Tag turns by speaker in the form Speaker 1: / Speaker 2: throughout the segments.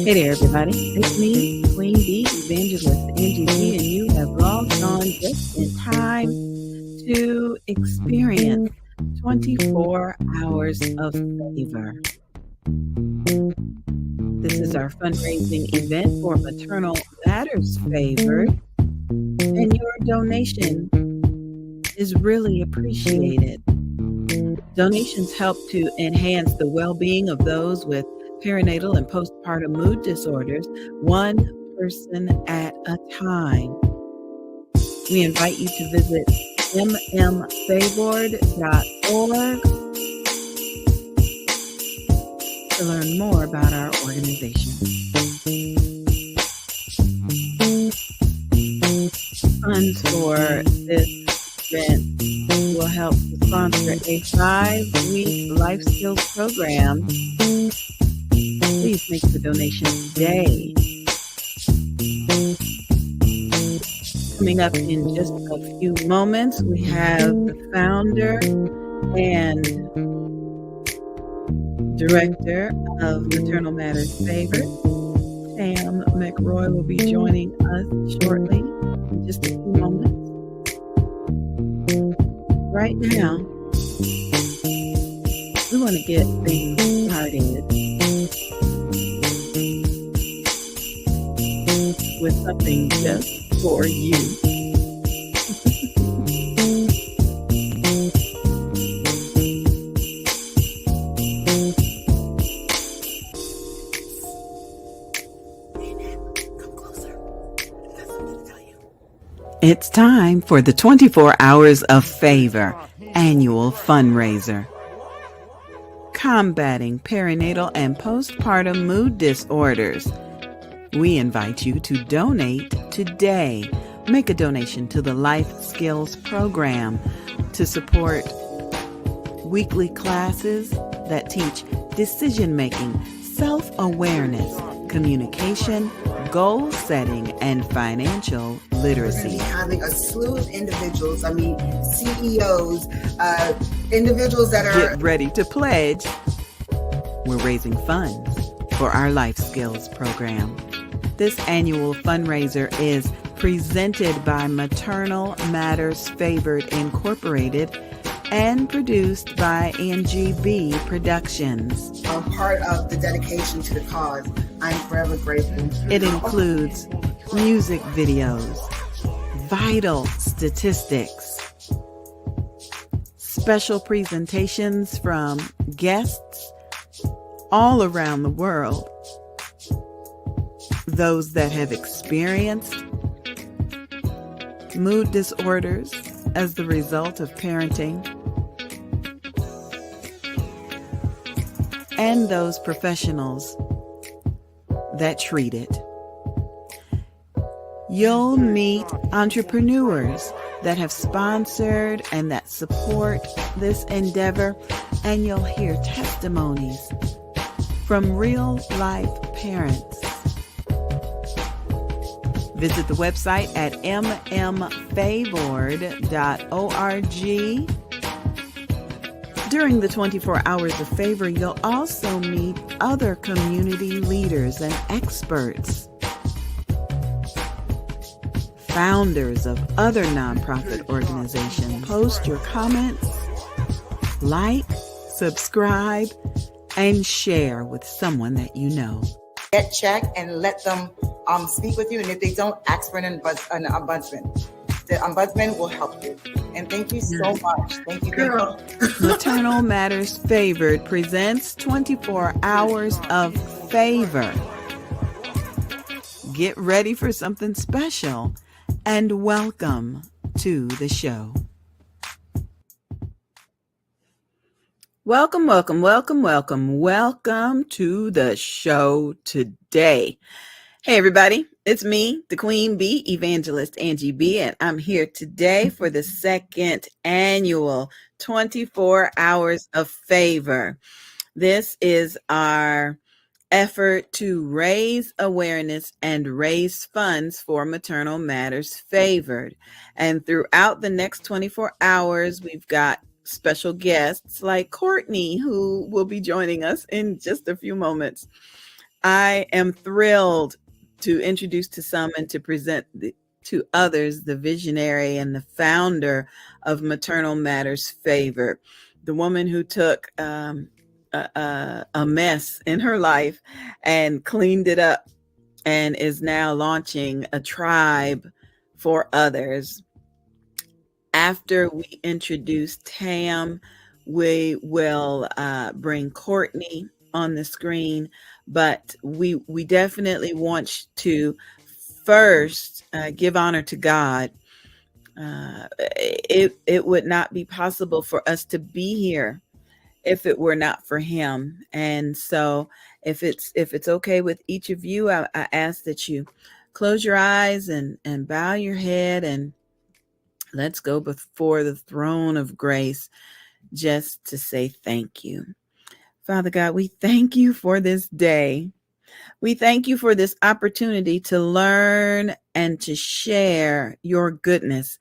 Speaker 1: Hey there, everybody. It's me, Queen Bee, Evangelist Angie B, and you have logged on just in time to experience 24 hours of favor. This is our fundraising event for Maternal Matters Favored, and your donation is really appreciated. Donations help to enhance the well-being of those with perinatal and postpartum mood disorders, one person at a time. We invite you to visit mmfavored.org to learn more about our organization. Funds for this event will help to sponsor a 5-week life skills program. Please make the donation today. Coming up in just a few moments, we have the founder and director of Maternal Matters Favored, Tam McRoy, will be joining us shortly in just a few moments. Right now, we want to get things started with something just for you. It's time for the 24 Hours of Favor annual fundraiser. Combating perinatal and postpartum mood disorders. We invite you to donate today. Make a donation to the Life Skills Program to support weekly classes that teach decision-making, self-awareness, communication, goal setting, and financial literacy.
Speaker 2: We're going to be having a slew of individuals, CEOs, individuals that are...
Speaker 1: Get ready to pledge. We're raising funds for our Life Skills Program. This annual fundraiser is presented by Maternal Matters Favored Incorporated and produced by Angie B Productions.
Speaker 2: Part of the dedication to the cause. I'm forever grateful.
Speaker 1: It includes music videos, vital statistics, special presentations from guests all around the world, those that have experienced mood disorders as the result of parenting, and those professionals that treat it. You'll meet entrepreneurs that have sponsored and that support this endeavor, and you'll hear testimonies from real-life parents. Visit the website at mmfavored.org. During the 24 Hours of Favor, you'll also meet other community leaders and experts, founders of other nonprofit organizations. Post your comments, like, subscribe, and share with someone that you know.
Speaker 2: Get checked and let them speak with you. And if they don't, ask for an ombudsman. The ombudsman will help you. And thank you so much. Thank you, girl.
Speaker 1: Maternal Matters Favored presents 24 Hours of Favor. Get ready for something special, and welcome to the show. Welcome to the show today. Hey, everybody. It's me, the Queen Bee, Evangelist Angie B, and I'm here today for the second annual 24 Hours of Favor. This is our effort to raise awareness and raise funds for Maternal Matters Favored. And throughout the next 24 hours, we've got special guests like Courtney, who will be joining us in just a few moments. I am thrilled to introduce to some and to present to others the visionary and the founder of Maternal Matters Favored, the woman who took a mess in her life and cleaned it up and is now launching a tribe for others. After we introduce Tam, we will bring Courtney on the screen, but we definitely want to first give honor to God. It would not be possible for us to be here if it were not for Him. And so, if it's okay with each of you, I ask that you close your eyes and bow your head, and let's go before the throne of grace just to say thank you. Father God, we thank you for this day. We thank you for this opportunity to learn and to share your goodness,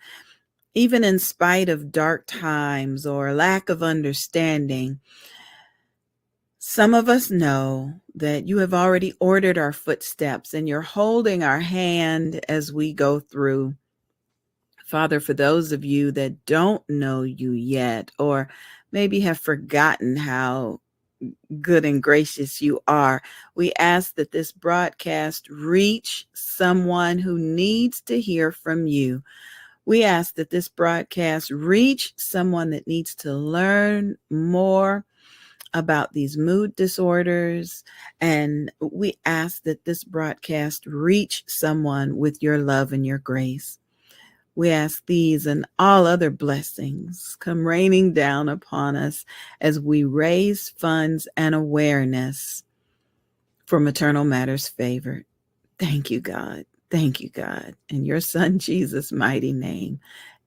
Speaker 1: even in spite of dark times or lack of understanding. Some of us know that you have already ordered our footsteps and you're holding our hand as we go through. Father, for those of you that don't know you yet, or maybe have forgotten how good and gracious you are, we ask that this broadcast reach someone who needs to hear from you. We ask that this broadcast reach someone that needs to learn more about these mood disorders. And we ask that this broadcast reach someone with your love and your grace. We ask these and all other blessings come raining down upon us as we raise funds and awareness for Maternal Matters Favored. Thank you, God. Thank you, God. In your Son, Jesus' mighty name.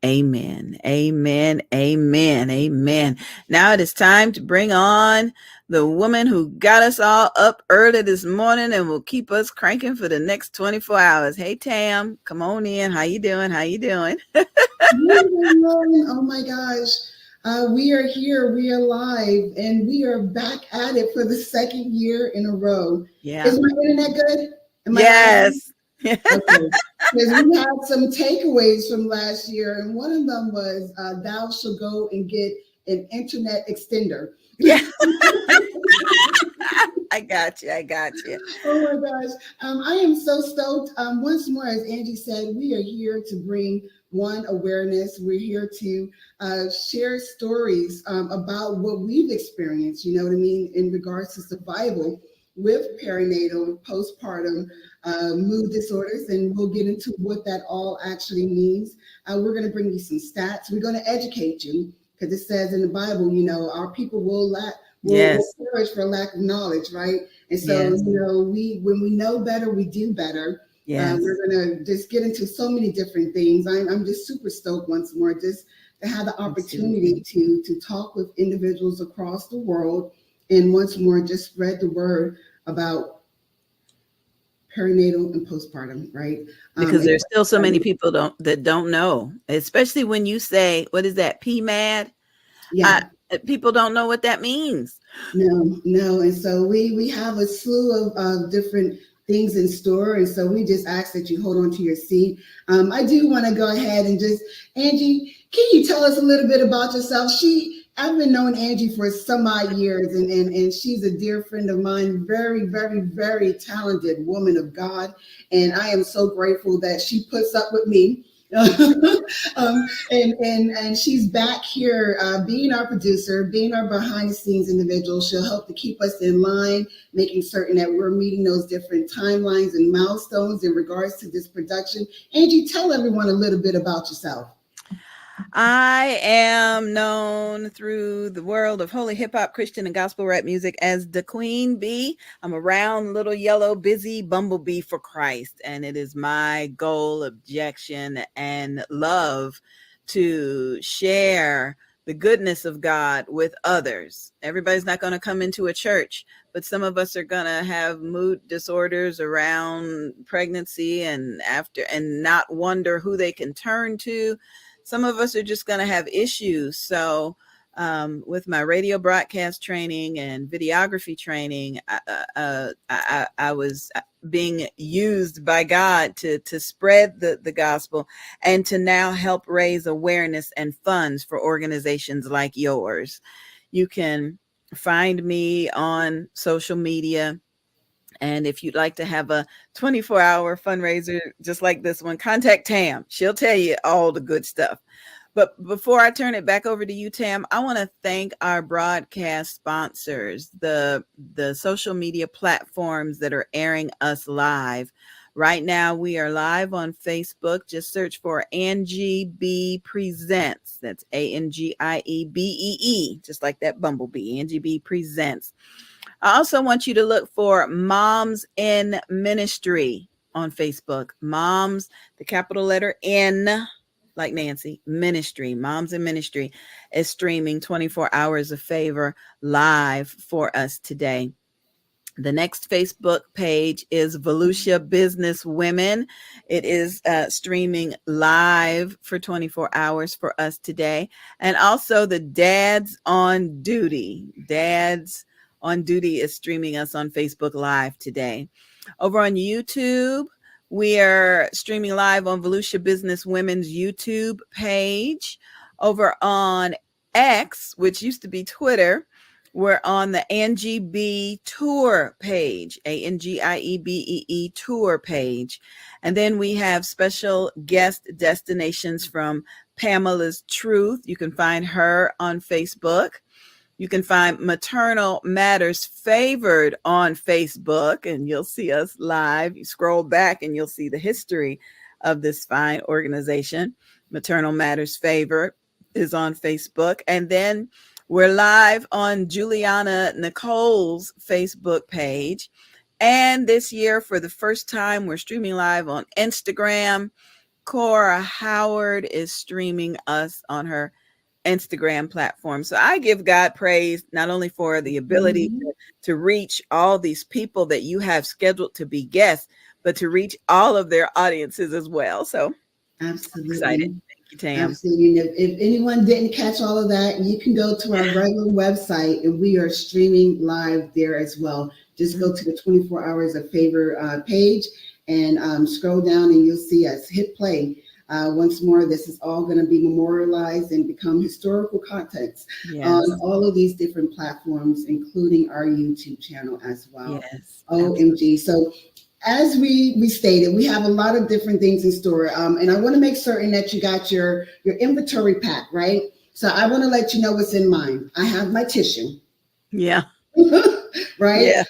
Speaker 1: Amen. Amen. Amen. Amen. Now it is time to bring on the woman who got us all up early this morning and will keep us cranking for the next 24 hours. Hey, Tam, come on in. How you doing? How you doing?
Speaker 3: Oh my gosh. We are here, we are live, and we are back at it for the second year in a row.
Speaker 1: Yeah.
Speaker 3: Is my internet good?
Speaker 1: Yes.
Speaker 3: Okay. Because we had some takeaways from last year, and one of them was thou shall go and get an internet extender.
Speaker 1: Yeah. I got you. I got you.
Speaker 3: Oh my gosh. I am so stoked. Once more, as Angie said, we are here to bring one awareness. We're here to share stories about what we've experienced, you know what I mean, in regards to survival with perinatal, postpartum mood disorders, and we'll get into what that all actually means. We're going to bring you some stats. We're going to educate you because it says in the Bible, you know, our people will perish for lack of knowledge, right? And so, you know, when we know better, we do better. We're gonna just get into so many different things. I'm just super stoked once more just to have the opportunity to talk with individuals across the world, and once more just spread the word about perinatal and postpartum, right?
Speaker 1: Because there's still so many people that don't know, especially when you say, what is that, PMAD?
Speaker 3: Yeah.
Speaker 1: People don't know what that means.
Speaker 3: No. And so we have a slew of different things in store. And so we just ask that you hold on to your seat. I do want to go ahead and just, Angie, can you tell us a little bit about yourself? I've been knowing Angie for some odd years, and she's a dear friend of mine, very, very, very talented woman of God. And I am so grateful that she puts up with me. And she's back here being our producer, being our behind the scenes individual. She'll help to keep us in line, making certain that we're meeting those different timelines and milestones in regards to this production. Angie, tell everyone a little bit about yourself.
Speaker 1: I am known through the world of holy hip hop, Christian, and gospel rap music as the Queen Bee. I'm a round little yellow busy bumblebee for Christ, and it is my goal, objection, and love to share the goodness of God with others. Everybody's not going to come into a church, but some of us are going to have mood disorders around pregnancy and after, and not wonder who they can turn to. Some of us are just going to have issues. So with my radio broadcast training and videography training, I was being used by God to spread the gospel and to now help raise awareness and funds for organizations like yours. You can find me on social media. And if you'd like to have a 24-hour fundraiser just like this one, contact Tam. She'll tell you all the good stuff. But before I turn it back over to you, Tam, I want to thank our broadcast sponsors, the social media platforms that are airing us live. Right now, we are live on Facebook. Just search for Angie B Presents. That's ANGIEBEE, just like that bumblebee. Angie B Presents. I also want you to look for Moms in Ministry on Facebook. Moms, the capital letter N, like Nancy, Ministry. Moms in Ministry is streaming 24 hours of favor live for us today. The next Facebook page is Volusia Business Women. It is streaming live for 24 hours for us today. And also the Dads on Duty. Dads on Duty is streaming us on Facebook Live today. Over on YouTube, we are streaming live on Volusia Business Women's YouTube page. Over on X, which used to be Twitter, we're on the Angie B Tour page, ANGIEBEE Tour page. And then we have special guest destinations from Pamela's Truth. You can find her on Facebook. You can find Maternal Matters Favored on Facebook, and you'll see us live. You scroll back and you'll see the history of this fine organization. Maternal Matters Favored is on Facebook. And then we're live on Juliana Nicole's Facebook page. And this year, for the first time, we're streaming live on Instagram. Cora Howard is streaming us on her Instagram platform. So I give God praise not only for the ability to reach all these people that you have scheduled to be guests, but to reach all of their audiences as well. So
Speaker 3: Absolutely.
Speaker 1: Excited. Thank you, Tam.
Speaker 3: Absolutely. If anyone didn't catch all of that, you can go to our regular website and we are streaming live there as well. Just go to the 24 Hours of Favor page and scroll down and you'll see us. Hit play. Once more, this is all going to be memorialized and become historical context on all of these different platforms, including our YouTube channel as well.
Speaker 1: Yes.
Speaker 3: OMG. So as we stated, we have a lot of different things in store. And I want to make certain that you got your inventory pack, right? So I want to let you know what's in mine. I have my tissue.
Speaker 1: Yeah.
Speaker 3: Right?
Speaker 1: Yeah.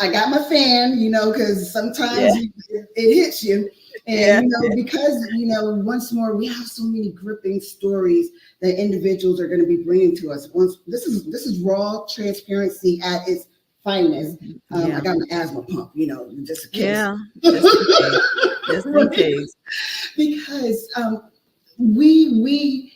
Speaker 3: I got my fan, because sometimes it hits you. And, because, once more, we have so many gripping stories that individuals are going to be bringing to us. This is raw transparency at its finest. I got my asthma pump, just in case.
Speaker 1: Yeah. Just in case.
Speaker 3: Because we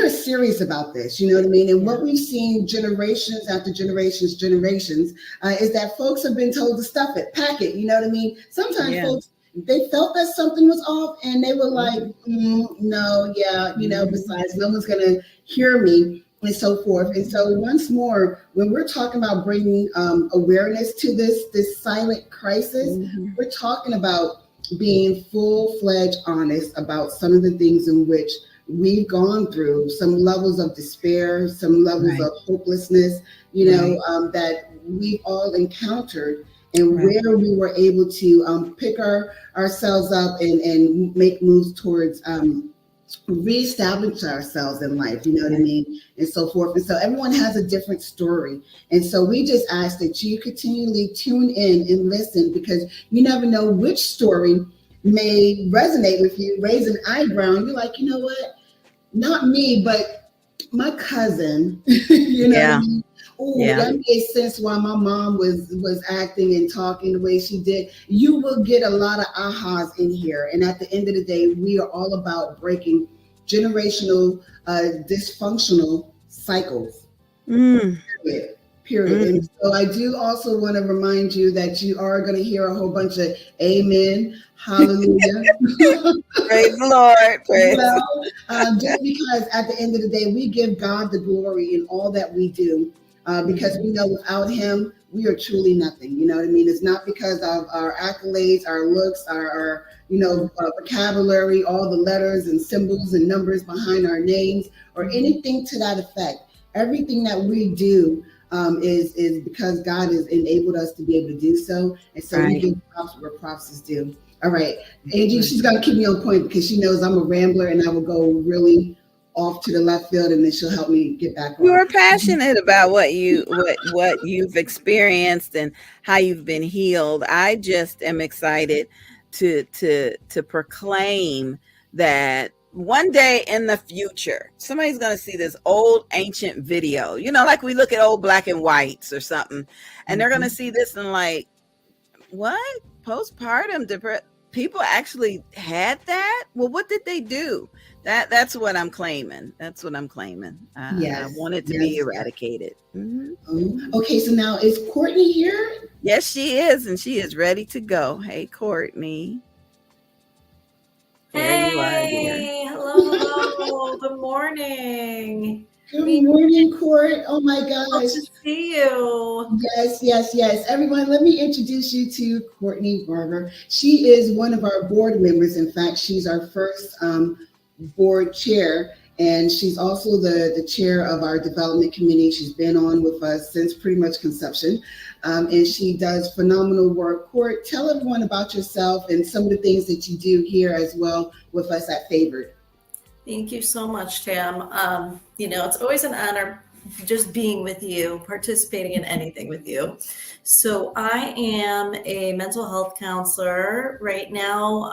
Speaker 3: are serious about this, you know what I mean? And what we've seen generations after generations, is that folks have been told to stuff it, pack it, you know what I mean? Sometimes folks, they felt that something was off and they were like, no, besides no one's going to hear me and so forth. And so once more, when we're talking about bringing awareness to this silent crisis, we're talking about being full-fledged honest about some of the things in which we've gone through, some levels of despair, some levels of hopelessness, that we've all encountered, and where we were able to pick ourselves up and make moves towards reestablish ourselves in life, you know what I mean, and so forth. And so everyone has a different story. And so we just ask that you continually tune in and listen, because you never know which story may resonate with you, raise an eyebrow, and you're like, you know what? Not me, but my cousin, what I mean? That made sense why my mom was acting and talking the way she did. You will get a lot of ahas in here. And at the end of the day, we are all about breaking generational dysfunctional cycles. period. And so I do also want to remind you that you are going to hear a whole bunch of amen, hallelujah.
Speaker 1: Praise the Lord. Praise.
Speaker 3: Just because at the end of the day, we give God the glory in all that we do, because we know without him, we are truly nothing. You know what I mean? It's not because of our accolades, our looks, our vocabulary, all the letters and symbols and numbers behind our names, or anything to that effect. Everything that we do is because God has enabled us to be able to do so. And so we give props where props is due. All right. Angie, she's going to keep me on point because she knows I'm a rambler and I will go really off to the left field, and then she'll help me get back on.
Speaker 1: You are passionate about what you've experienced and how you've been healed. I just am excited to proclaim that one day in the future, somebody's going to see this old ancient video, like we look at old black and whites or something, and they're going to see this and like, what? Postpartum depression? People actually had that? Well, what did they do? That's what I'm claiming. That's what I'm claiming. I want it to be eradicated. Mm-hmm.
Speaker 3: Okay, so now is Courtney here?
Speaker 1: Yes, she is, and she is ready to go. Hey, Courtney.
Speaker 4: Hey, hello. Good morning.
Speaker 3: Good morning, Court. Oh my gosh.
Speaker 4: Good to see you.
Speaker 3: Yes. Everyone, let me introduce you to Courtney Barber. She is one of our board members. In fact, she's our first board chair, and she's also the chair of our development committee. She's been on with us since pretty much conception, and she does phenomenal work. Court, tell everyone about yourself and some of the things that you do here as well with us at Favored.
Speaker 4: Thank you so much, Tam. It's always an honor just being with you, participating in anything with you. So I am a mental health counselor. Right now,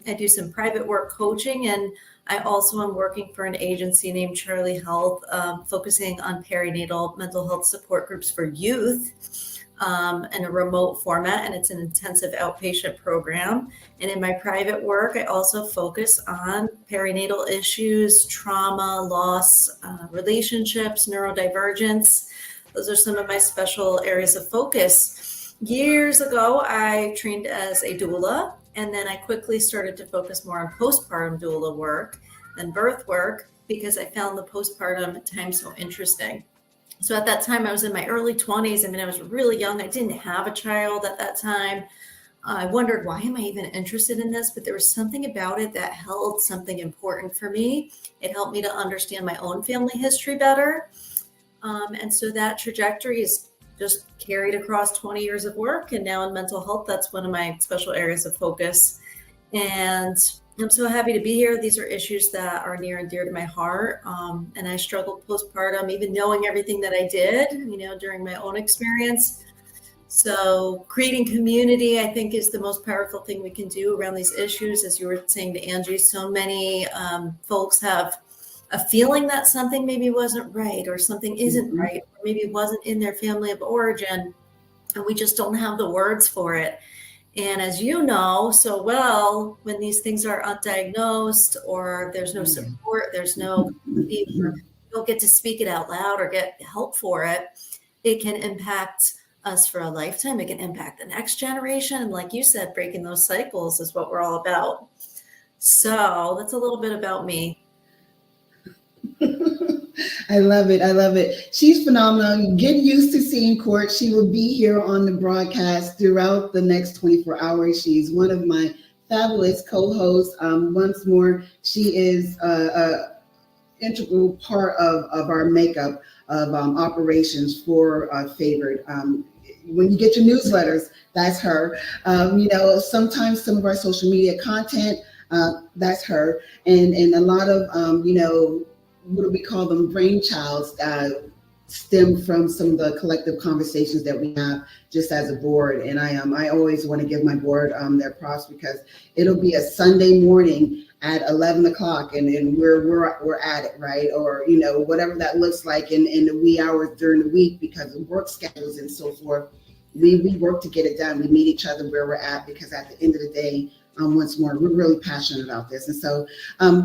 Speaker 4: I do some private work coaching, and I also am working for an agency named Charlie Health, focusing on perinatal mental health support groups for youth in a remote format, and it's an intensive outpatient program. And in my private work, I also focus on perinatal issues, trauma, loss, relationships, neurodivergence. Those are some of my special areas of focus. Years ago, I trained as a doula, and then I quickly started to focus more on postpartum doula work than birth work because I found the postpartum time so interesting. So at that time, I was in my early 20s. I was really young. I didn't have a child at that time. I wondered, why am I even interested in this? But there was something about it that held something important for me. It helped me to understand my own family history better. And so that trajectory is just carried across 20 years of work. And now in mental health, that's one of my special areas of focus. And I'm so happy to be here. These are issues that are near and dear to my heart. And I struggled postpartum, even knowing everything that I did, during my own experience. So creating community, I think, is the most powerful thing we can do around these issues. As you were saying to Angie, so many folks have a feeling that something maybe wasn't right, or something isn't right, or maybe wasn't in their family of origin, and we just don't have the words for it. And as you know so well, when these things are undiagnosed, or there's no support, there's no, you don't get to speak it out loud or get help for it, it can impact us for a lifetime. It can impact the next generation. And like you said, breaking those cycles is what we're all about. So that's a little bit about me.
Speaker 3: I love it. She's phenomenal. Get used to seeing Court. She will be here on the broadcast throughout the next 24 hours. She's one of my fabulous co-hosts. Once more, she is an integral part of our makeup of operations for Favored. When you get your newsletters, that's her. Sometimes some of our social media content, that's her. And a lot of, what do we call them, brainchilds stem from some of the collective conversations that we have just as a board. And I always want to give my board their props, because it'll be a Sunday morning at 11 o'clock and we're at it, right? Or, whatever that looks like in the wee hours during the week, because of work schedules and so forth. We work to get it done. We meet each other where we're at, because at the end of the day, once more. We're really passionate about this. And so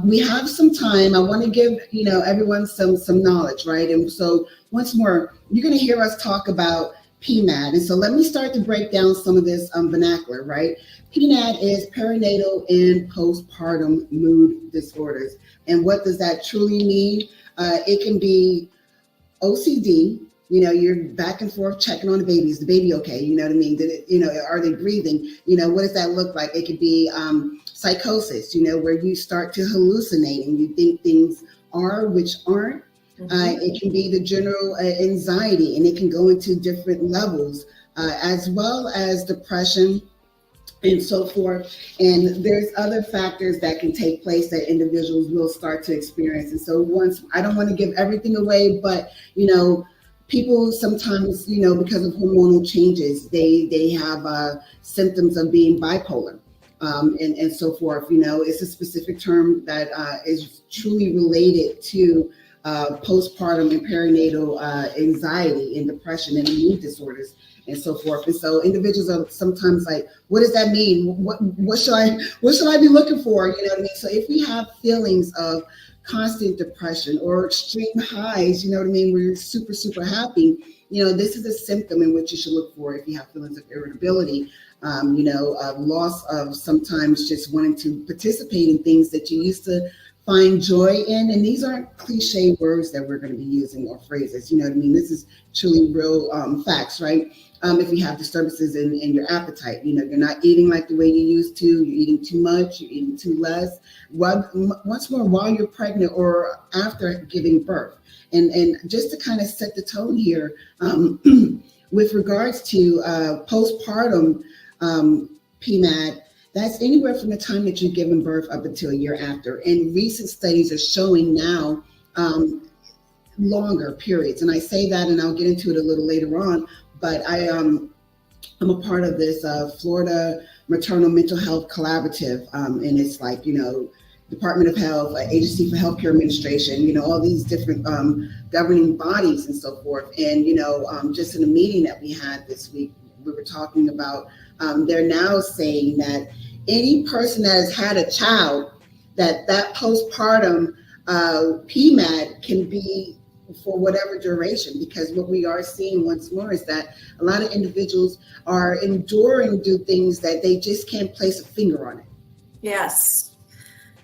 Speaker 3: we have some time. I want to give, everyone some knowledge, right? And so once more, you're going to hear us talk about PMAD. And so let me start to break down some of this vernacular, right? PMAD is perinatal and postpartum mood disorders. And what does that truly mean? It can be OCD. You're back and forth checking on the baby. Is the baby okay? You know what I mean? Are they breathing? What does that look like? It could be psychosis, where you start to hallucinate and you think things are which aren't. It can be the general anxiety, and it can go into different levels, as well as depression and so forth. And there's other factors that can take place that individuals will start to experience. And so I don't want to give everything away, but, people sometimes, because of hormonal changes, they have symptoms of being bipolar. And so forth. It's a specific term that is truly related to postpartum and perinatal anxiety and depression and mood disorders and so forth. And so individuals are sometimes like, what does that mean? What should I be looking for? You know what I mean? So if we have feelings of constant depression or extreme highs, you know what I mean, we're super, super happy, this is a symptom in which you should look for. If you have feelings of irritability, loss of sometimes just wanting to participate in things that you used to find joy in. And these aren't cliche words that we're going to be using or phrases, you know what I mean? This is truly real facts, right? If you have disturbances in your appetite, you're not eating like the way you used to, you're eating too much, you're eating too less. Once more, while you're pregnant or after giving birth. And just to kind of set the tone here, with regards to postpartum PMAD, that's anywhere from the time that you're giving birth up until a year after. And recent studies are showing now longer periods. And I say that, and I'll get into it a little later on, but I'm a part of this Florida Maternal Mental Health Collaborative. And it's like, Department of Health, Agency for Healthcare Administration, all these different governing bodies and so forth. And, just in a meeting that we had this week, we were talking about, they're now saying that any person that has had a child, that postpartum PMAD can be for whatever duration, because what we are seeing once more is that a lot of individuals are enduring things that they just can't place a finger on it.
Speaker 4: Yes,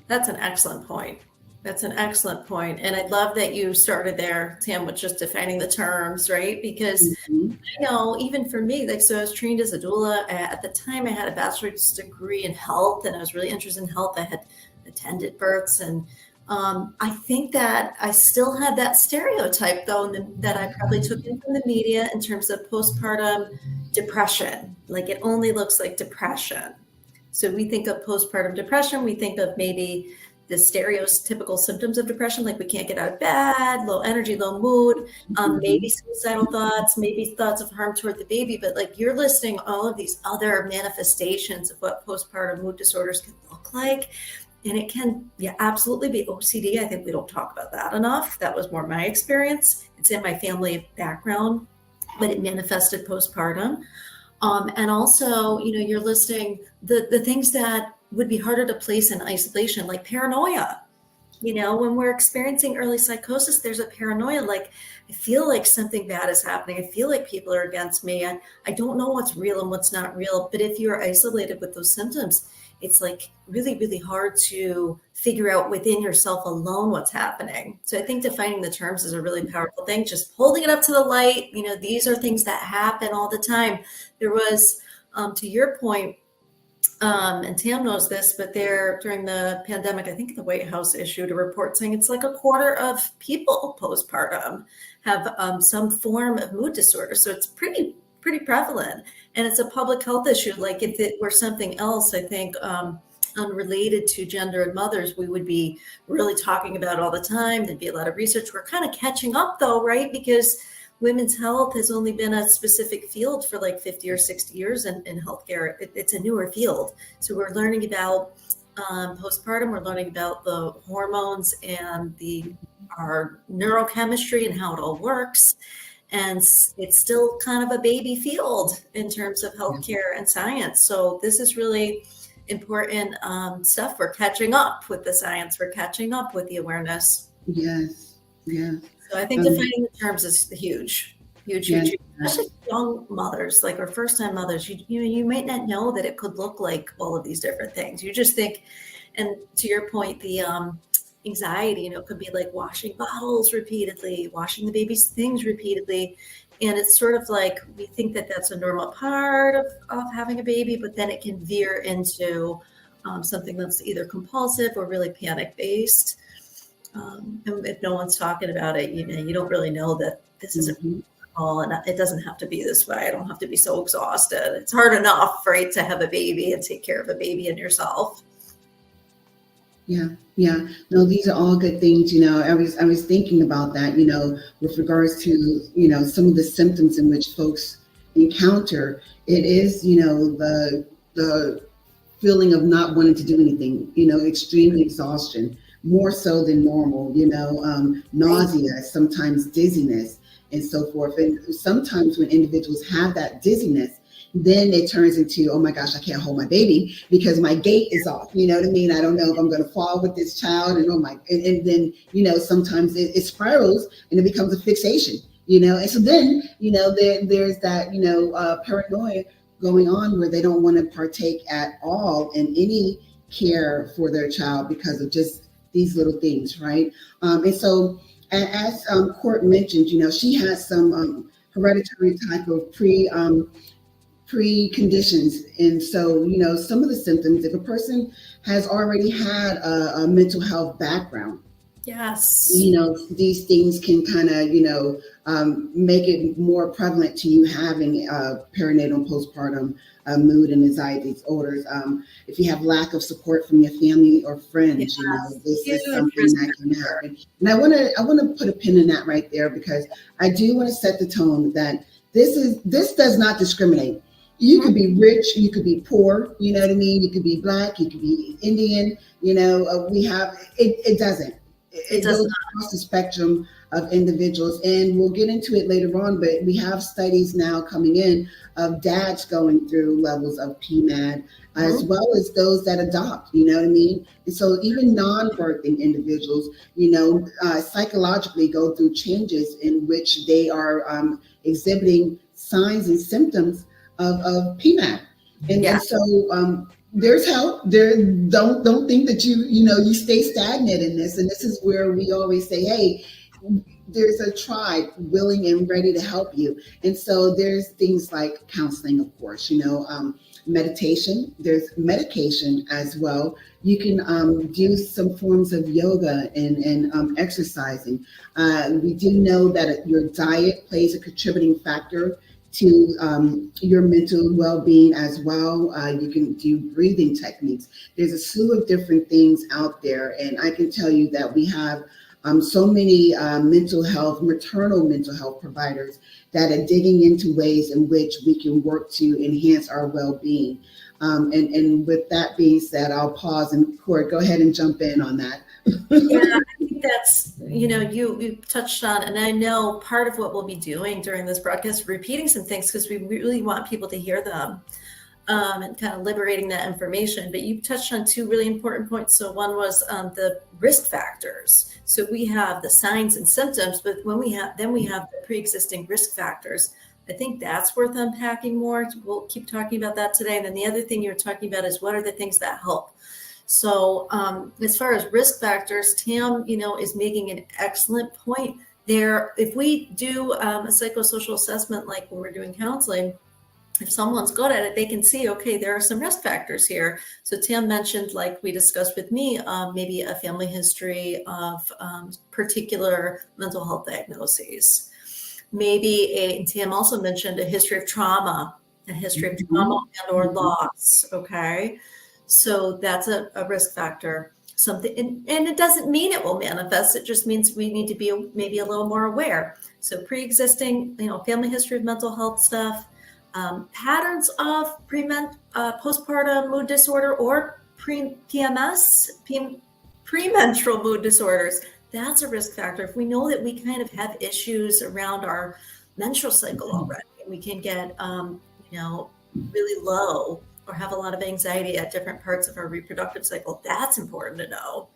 Speaker 4: that's an excellent point. And I love that you started there, Tam, with just defining the terms, right? Because I know even for me, so I was trained as a doula. At the time I had a bachelor's degree in health, and I was really interested in health. I had attended births, and I think that I still had that stereotype, though, that I probably took in from the media in terms of postpartum depression. Like, it only looks like depression. So we think of postpartum depression, we think of maybe the stereotypical symptoms of depression, like we can't get out of bed, low energy, low mood, maybe suicidal thoughts, maybe thoughts of harm toward the baby. But like, you're listing all of these other manifestations of what postpartum mood disorders can look like. And it can, absolutely be OCD. I think we don't talk about that enough. That was more my experience. It's in my family background, but it manifested postpartum. And also, you're listing the things that would be harder to place in isolation, like paranoia. When we're experiencing early psychosis, there's a paranoia, like, I feel like something bad is happening. I feel like people are against me. I don't know what's real and what's not real. But if you're isolated with those symptoms, it's like really, really hard to figure out within yourself alone what's happening. So I think defining the terms is a really powerful thing. Just holding it up to the light. These are things that happen all the time. There was, to your point, and Tam knows this, but during the pandemic, I think the White House issued a report saying it's like a quarter of people postpartum have some form of mood disorder. So it's pretty prevalent, and it's a public health issue. Like, if it were something else, I think unrelated to gender and mothers, we would be really talking about all the time. There'd be a lot of research. We're kind of catching up, though, right? Because women's health has only been a specific field for like 50 or 60 years in healthcare. It's a newer field. So we're learning about postpartum. We're learning about the hormones and our neurochemistry and how it all works. And it's still kind of a baby field in terms of healthcare and science. So this is really important stuff. We're catching up with the science. We're catching up with the awareness.
Speaker 3: Yes. Yeah.
Speaker 4: So I think defining the terms is huge,
Speaker 3: Yes.
Speaker 4: especially young mothers, like our first-time mothers. You might not know that it could look like all of these different things. You just think, and to your point, the anxiety, it could be like washing bottles repeatedly, washing the baby's things repeatedly. And it's sort of like we think that that's a normal part of having a baby, but then it can veer into something that's either compulsive or really panic-based. And if no one's talking about it, you don't really know that this is all, and it doesn't have to be this way. I don't have to be so exhausted. It's hard enough, right, to have a baby and take care of a baby and yourself.
Speaker 3: Yeah. No, these are all good things. I was thinking about that, with regards to, some of the symptoms in which folks encounter. It is, the feeling of not wanting to do anything, extreme exhaustion, more so than normal, nausea, sometimes dizziness, and so forth. And sometimes when individuals have that dizziness, then it turns into, oh my gosh, I can't hold my baby because my gait is off. You know what I mean? I don't know if I'm going to fall with this child, and then, sometimes it spirals and it becomes a fixation, and so then, there's that, paranoia going on where they don't want to partake at all in any care for their child because of just these little things, right? And so as Court mentioned, she has some hereditary type of preconditions. And so, some of the symptoms, if a person has already had a mental health background,
Speaker 4: yes,
Speaker 3: these things can kind of, make it more prevalent to you having perinatal and postpartum mood and anxiety disorders. If you have lack of support from your family or friends, this is something that can happen. And I want to put a pin in that right there, because I do want to set the tone that this does not discriminate. You could be rich, you could be poor, you know what I mean? You could be Black, you could be Indian, it doesn't. It goes across the spectrum of individuals, and we'll get into it later on, but we have studies now coming in of dads going through levels of PMAD, as well as those that adopt, you know what I mean? And so even non-birthing individuals, psychologically go through changes in which they are exhibiting signs and symptoms of PMAD. And so there's help there. Don't think that you stay stagnant in this. And this is where we always say, hey, there's a tribe willing and ready to help you. And so there's things like counseling, of course, meditation, there's medication as well. You can do some forms of yoga and exercising. We do know that your diet plays a contributing factor to your mental well-being as well. You can do breathing techniques. There's a slew of different things out there. And I can tell you that we have so many maternal mental health providers that are digging into ways in which we can work to enhance our well-being. And with that being said, I'll pause, and Court, go ahead and jump in on that.
Speaker 4: Yeah, I think that's, you touched on, and I know part of what we'll be doing during this broadcast, repeating some things because we really want people to hear them, and kind of liberating that information. But you touched on two really important points. So one was the risk factors. So we have the signs and symptoms, but then we have the pre-existing risk factors. I think that's worth unpacking more. We'll keep talking about that today. And then the other thing you're talking about is what are the things that help. So as far as risk factors, Tam, is making an excellent point there. If we do a psychosocial assessment, like when we're doing counseling, if someone's good at it, they can see, okay, there are some risk factors here. So Tam mentioned, like we discussed with me, maybe a family history of particular mental health diagnoses. Maybe Tam also mentioned a history of trauma and or loss. Okay. So that's a risk factor. Something, and it doesn't mean it will manifest. It just means we need to be maybe a little more aware. So pre-existing, family history of mental health stuff, patterns of postpartum mood disorder or PMS, premenstrual mood disorders. That's a risk factor. If we know that we kind of have issues around our menstrual cycle already, we can get, really low or have a lot of anxiety at different parts of our reproductive cycle. That's important to know.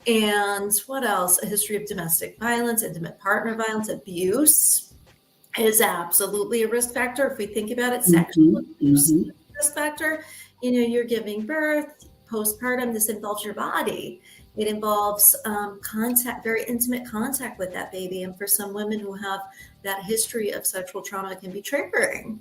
Speaker 4: And what else? A history of domestic violence, intimate partner violence, abuse is absolutely a risk factor. If we think about it, sexual abuse is a risk factor. You know, you're giving birth, postpartum, this involves your body. It involves contact, very intimate contact with that baby. And for some women who have that history of sexual trauma, it can be triggering.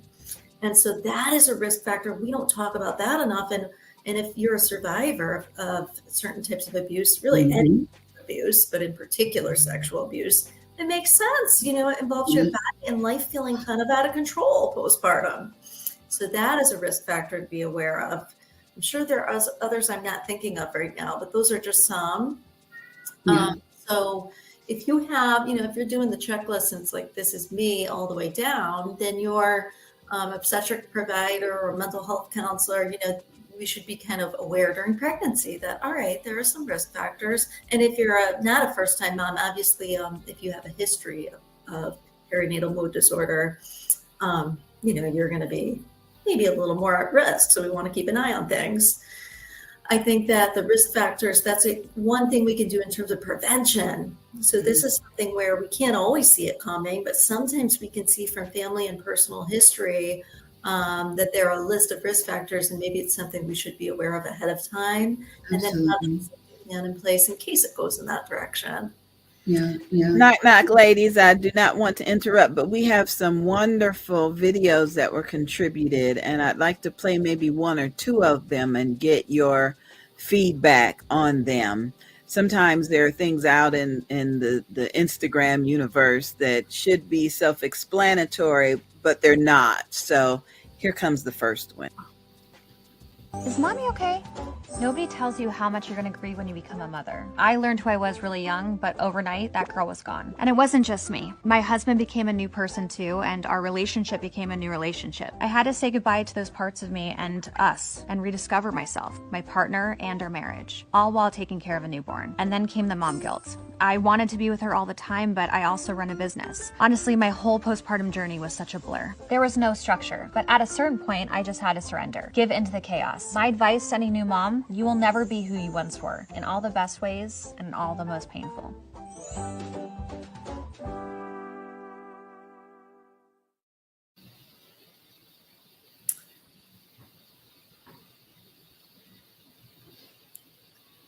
Speaker 4: And so that is a risk factor. We don't talk about that enough. And if you're a survivor of certain types of abuse, really any abuse, but in particular sexual abuse, it makes sense. You know, it involves your body and life feeling kind of out of control postpartum. So that is a risk factor to be aware of. I'm sure there are others I'm not thinking of right now, but those are just some. So if you have, you know, if you're doing the checklist and it's like, this is me all the way down, then your obstetric provider or mental health counselor, you know, we should be kind of aware during pregnancy that, all right, there are some risk factors. And if you're not a first-time mom, obviously, if you have a history of perinatal mood disorder, you know, you're going to be maybe a little more at risk. So we want to keep an eye on things. I think that the risk factors, that's one thing we can do in terms of prevention. So this is something where we can't always see it coming, but sometimes we can see from family and personal history that there are a list of risk factors, and maybe it's something we should be aware of ahead of time, and then have a plan in place in case it goes in that direction.
Speaker 1: Knock, knock, ladies. I do not want to interrupt, but we have some wonderful videos that were contributed, and I'd like to play maybe one or two of them and get your feedback on them. Sometimes there are things out in the Instagram universe that should be self-explanatory, but they're not. So here comes the first one.
Speaker 5: Is mommy okay? Nobody tells you how much you're going to grieve when you become a mother. I learned who I was really young, but overnight, that girl was gone. And it wasn't just me. My husband became a new person too, and our relationship became a new relationship. I had to say goodbye to those parts of me and us, and rediscover myself, my partner, and our marriage, all while taking care of a newborn. And then came the mom guilt. I wanted to be with her all the time, but I also run a business. Honestly, my whole postpartum journey was such a blur. There was no structure, but at a certain point, I just had to surrender, give into the chaos. My advice to any new mom, you will never be who you once were, in all the best ways and in all the most painful.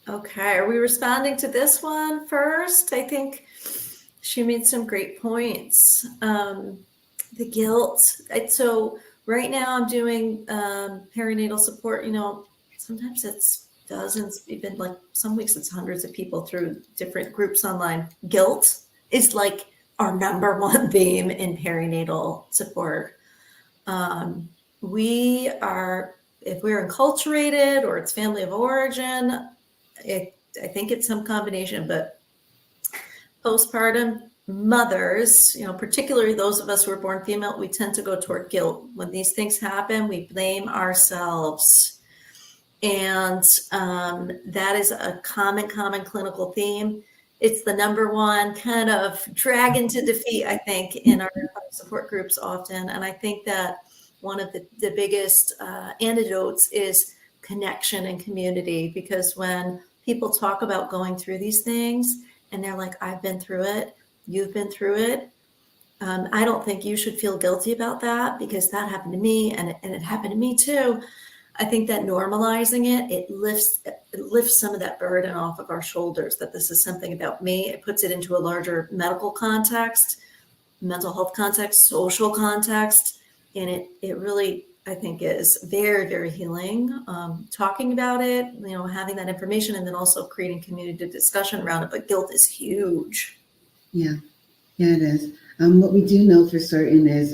Speaker 4: Okay, are we responding to this one first? I think she made some great points. The guilt. So right now I'm doing perinatal support. You know, sometimes it's dozens, even like some weeks it's hundreds of people through different groups online. Guilt is like our number one theme in perinatal support. We are, if we're enculturated or it's family of origin, I think it's some combination, but postpartum mothers, you know, particularly those of us who are born female, we tend to go toward guilt. When these things happen, we blame ourselves. And that is a common clinical theme. It's the number one kind of dragon to defeat, I think, in our support groups often. And I think that one of the biggest antidotes is connection and community, because when people talk about going through these things and they're like, I've been through it, you've been through it. I don't think you should feel guilty about that, because that happened to me and it happened to me too. I think that normalizing it lifts some of that burden off of our shoulders, that this is something about me. It puts it into a larger medical context, mental health context, social context. And it really, I think, is very, very healing. Talking about it, you know, having that information, and then also creating community discussion around it. But guilt is huge.
Speaker 3: Yeah, it is. What we do know for certain is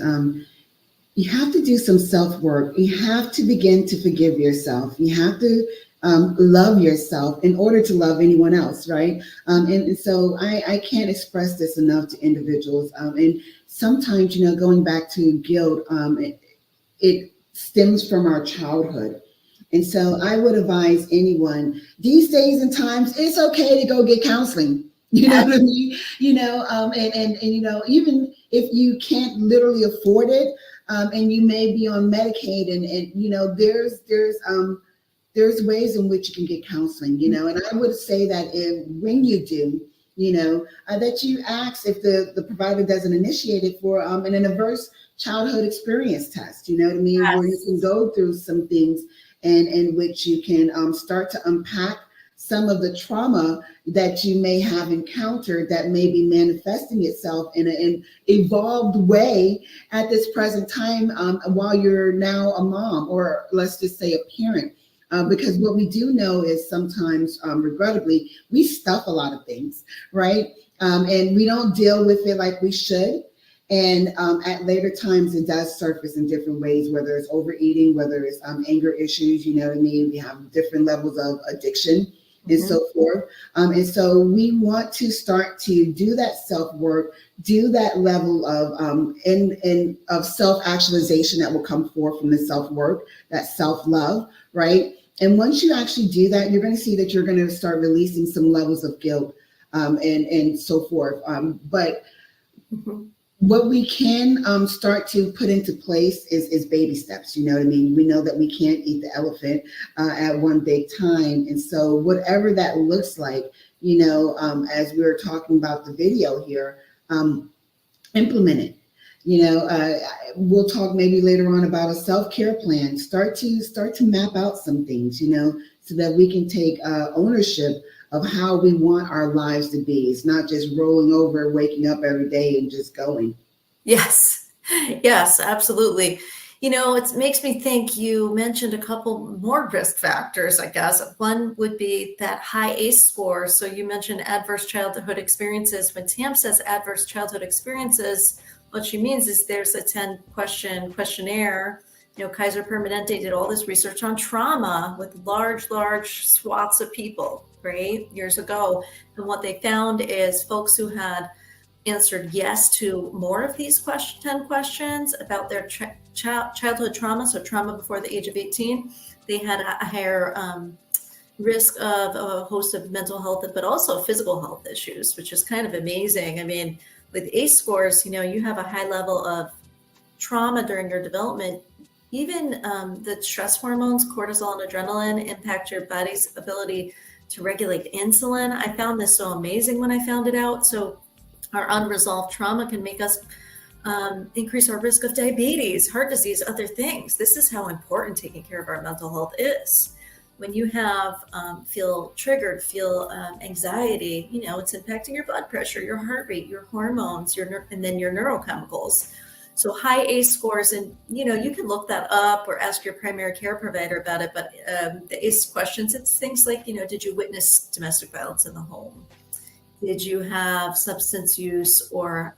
Speaker 3: you have to do some self-work. You have to begin to forgive yourself. You have to love yourself in order to love anyone else, right? And so I can't express this enough to individuals. And sometimes, you know, going back to guilt, it stems from our childhood. And so I would advise anyone these days and times, it's okay to go get counseling. You know what I mean? You know, and you know, even if you can't literally afford it, and you may be on Medicaid, and there's ways in which you can get counseling, and I would say that when you do, that you ask if the provider doesn't initiate it for an adverse childhood experience test, you know what I mean,
Speaker 4: Yes.
Speaker 3: where you can go through some things and in which you can start to unpack some of the trauma that you may have encountered that may be manifesting itself in an evolved way at this present time while you're now a mom, or let's just say a parent. Because what we do know is sometimes, regrettably, we stuff a lot of things, right? And we don't deal with it like we should. And at later times, it does surface in different ways, whether it's overeating, whether it's anger issues, you know what I mean? We have different levels of addiction and so forth. And so we want to start to do that self-work, do that level of of self-actualization that will come forth from the self-work, that self-love, right? And once you actually do that, you're going to see that you're going to start releasing some levels of guilt and so forth. But what we can start to put into place is baby steps. You know what I mean? We know that we can't eat the elephant at one big time. And so whatever that looks like, as we were talking about the video here, implement it. We'll talk maybe later on about a self-care plan. Start to map out some things, so that we can take ownership of how we want our lives to be. It's not just rolling over, waking up every day and just going.
Speaker 4: Yes, absolutely. It makes me think, you mentioned a couple more risk factors, I guess. One would be that high ACE score. So you mentioned adverse childhood experiences. When Tam says adverse childhood experiences, what she means is there's a 10-question questionnaire. Kaiser Permanente did all this research on trauma with large swaths of people, right, years ago. And what they found is folks who had answered yes to more of these 10 questions about their childhood trauma, so trauma before the age of 18, they had a higher risk of a host of mental health, but also physical health issues, which is kind of amazing. I mean, with ACE scores, you have a high level of trauma during your development. Even the stress hormones, cortisol and adrenaline, impact your body's ability to regulate insulin. I found this so amazing when I found it out. So our unresolved trauma can make us increase our risk of diabetes, heart disease, other things. This is how important taking care of our mental health is. When you feel triggered, feel anxiety, it's impacting your blood pressure, your heart rate, your hormones, and then your neurochemicals. So high ACE scores, and you can look that up or ask your primary care provider about it. But the ACE questions, it's things like, did you witness domestic violence in the home? Did you have substance use or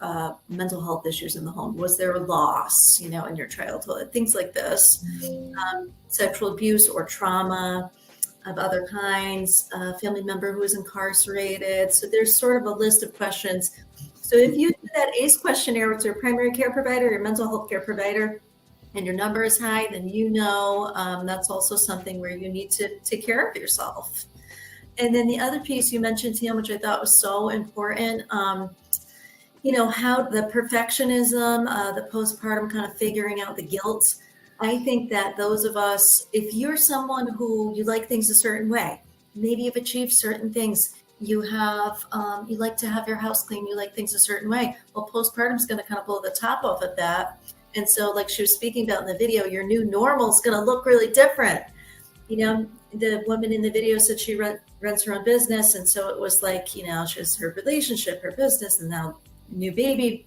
Speaker 4: mental health issues in the home? Was there a loss, in your childhood? Things like this. Sexual abuse or trauma of other kinds, a family member who is incarcerated. So there's sort of a list of questions. So if you do that ACE questionnaire with your primary care provider, your mental health care provider, and your number is high, then that's also something where you need to take care of yourself. And then the other piece you mentioned, Tam, which I thought was so important, how the perfectionism, the postpartum kind of figuring out the guilt. I think that those of us, if you're someone who you like things a certain way, maybe you've achieved certain things, you like to have your house clean, you like things a certain way. Well, postpartum is going to kind of blow the top off of that. And so like she was speaking about in the video, your new normal is going to look really different. The woman in the video said she runs her own business. And so it was like, she has her relationship, her business, and now new baby.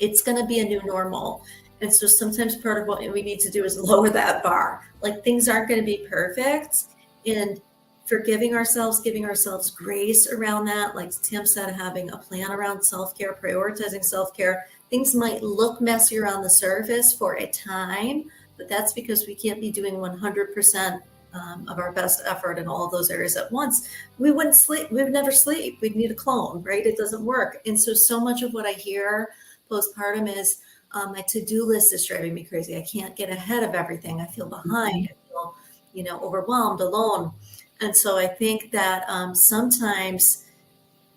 Speaker 4: It's going to be a new normal. And so sometimes part of what we need to do is lower that bar. Like, things aren't going to be perfect, and forgiving ourselves, giving ourselves grace around that. Like Tim said, having a plan around self-care, prioritizing self-care. Things might look messier on the surface for a time, but that's because we can't be doing 100% of our best effort in all of those areas at once. We wouldn't sleep. We would never sleep. We'd need a clone, right? It doesn't work. And so much of what I hear postpartum is my to-do list is driving me crazy. I can't get ahead of everything. I feel behind. I feel, overwhelmed, alone. And so I think that sometimes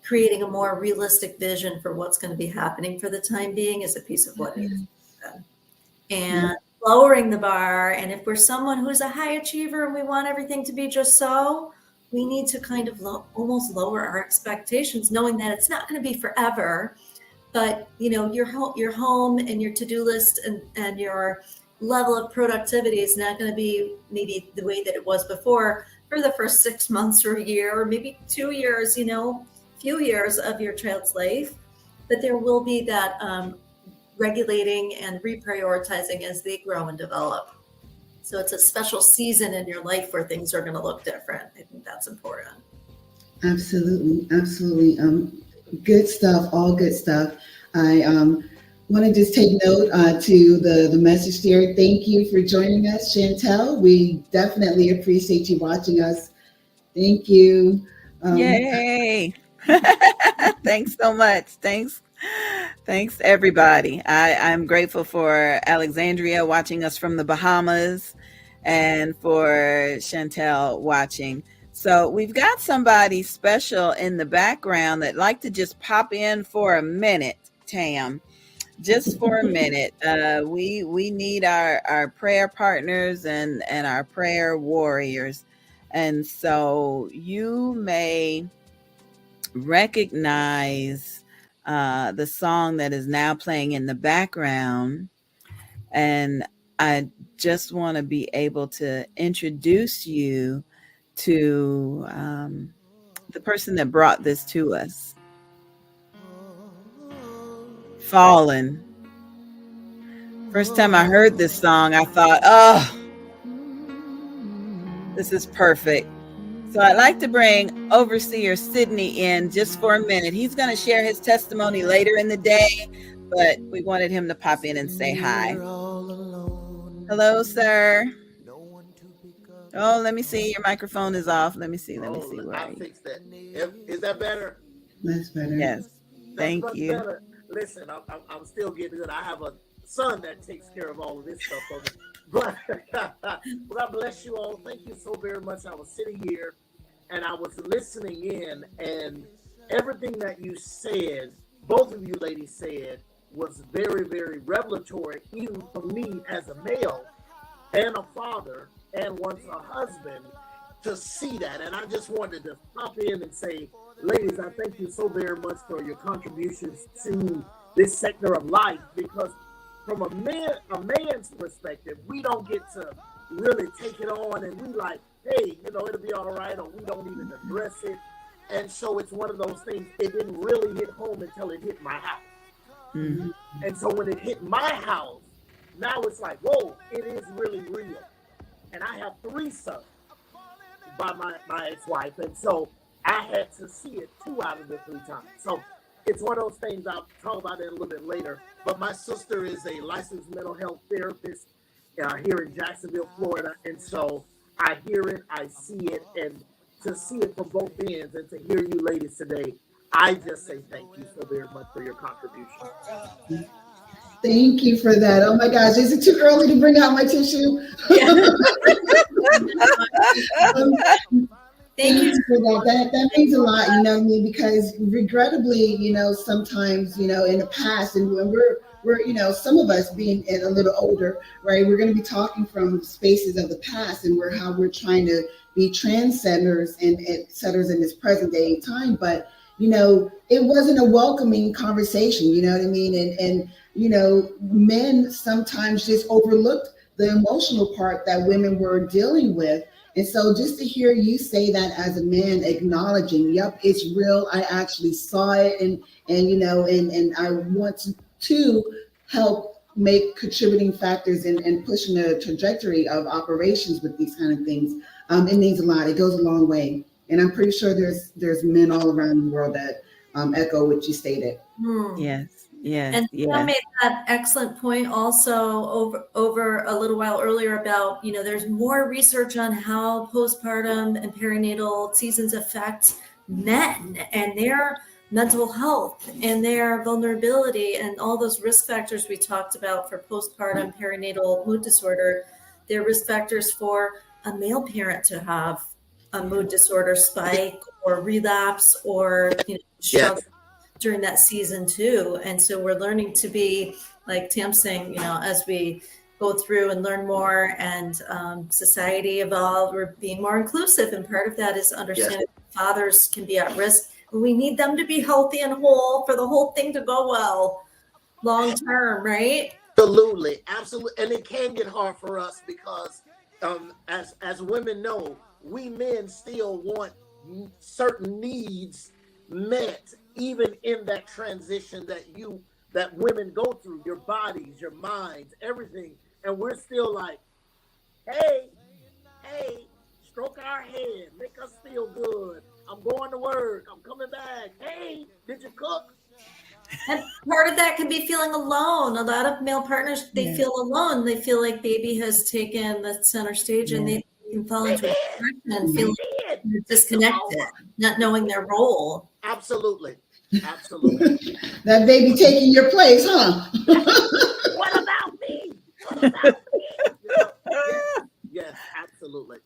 Speaker 4: creating a more realistic vision for what's going to be happening for the time being is a piece of what needs to be done. and lowering the bar. And if we're someone who's a high achiever and we want everything to be just so, we need to kind of almost lower our expectations, knowing that it's not going to be forever. But your home and your to-do list and your level of productivity is not going to be maybe the way that it was before for the first 6 months or a year, or maybe 2 years, few years of your child's life. But there will be that regulating and reprioritizing as they grow and develop. So it's a special season in your life where things are going to look different. I think that's important.
Speaker 3: Absolutely. Good stuff, all good stuff. I want to just take note to the message there. Thank you for joining us, Chantel. We definitely appreciate you watching us. Thank you.
Speaker 1: Yay. Thanks so much. Thanks everybody. I'm grateful for Alexandria watching us from the Bahamas and for Chantel watching. So we've got somebody special in the background that'd like to just pop in for a minute, Tam, just for a minute. We need our prayer partners and our prayer warriors. And so you may recognize the song that is now playing in the background. And I just want to be able to introduce you to the person that brought this to us. Fallen. First time I heard this song, I thought, oh, this is perfect. So I'd like to bring Overseer Sidney in just for a minute. He's going to share his testimony later in the day, but we wanted him to pop in and say hi. Hello, sir. Oh, let me see. Your microphone is off. Let me see. Where
Speaker 6: I'll fix that. Is that better?
Speaker 3: That's better.
Speaker 1: Yes. Thank you.
Speaker 6: Better. Listen, I'm still getting good. I have a son that takes care of all of this stuff for me. But God bless you all. Thank you so very much. I was sitting here and I was listening in, and everything that you said, both of you ladies said, was very, very revelatory, even for me as a male and a father and once a husband, to see that. And I just wanted to pop in and say, ladies, I thank you so very much for your contributions to this sector of life, because from a man's perspective, we don't get to really take it on, and we like, hey, it'll be all right, or we don't even address it. And so it's one of those things, it didn't really hit home until it hit my house. Mm-hmm. And so when it hit my house, now it's like, whoa, it is really real. And I have 3 sons by my ex-wife, and so I had to see it 2 out of the 3 times. So it's one of those things, I'll talk about it a little bit later. But my sister is a licensed mental health therapist here in Jacksonville, Florida. And so I hear it, I see it, and to see it from both ends and to hear you ladies today, I just say thank you so very much for your contribution.
Speaker 3: Thank you for that. Oh my gosh, is it too early to bring out my tissue? Thank you for that. That means a lot, because regrettably, sometimes, in the past, and when we're some of us being a little older, right, we're going to be talking from spaces of the past and how we're trying to be trendsetters and setters in this present day time. But, it wasn't a welcoming conversation, you know what I mean? And men sometimes just overlooked the emotional part that women were dealing with. And so just to hear you say that as a man, acknowledging, yep, it's real. I actually saw it, and I want to help make contributing factors and pushing the trajectory of operations with these kind of things. It means a lot. It goes a long way. And I'm pretty sure there's men all around the world that echo what you stated.
Speaker 1: Yes. Yes.
Speaker 4: And I made that excellent point also over a little while earlier about, there's more research on how postpartum and perinatal seasons affect men and their mental health and their vulnerability and all those risk factors we talked about for postpartum perinatal mood disorder. They're risk factors for a male parent to have a mood disorder spike or relapse or struggle during that season too. And so we're learning to be, like Tam's saying, as we go through and learn more, and society evolve. We're being more inclusive, and part of that is understanding fathers can be at risk. We need them to be healthy and whole for the whole thing to go well long term, right?
Speaker 6: Absolutely, absolutely, and it can get hard for us because, as women know, we men still want certain needs met, even in that transition that women go through, your bodies, your minds, everything, and we're still like, hey, stroke our head, make us feel good. I'm going to work. I'm coming back. Hey, did you cook?
Speaker 4: And part of that can be feeling alone. A lot of male partners, they feel alone. They feel like baby has taken the center stage, and they can fall into a depression and feel like they're disconnected, not knowing their role.
Speaker 6: Absolutely.
Speaker 3: That baby taking your place, huh?
Speaker 6: What about me? What about me? Yes, absolutely.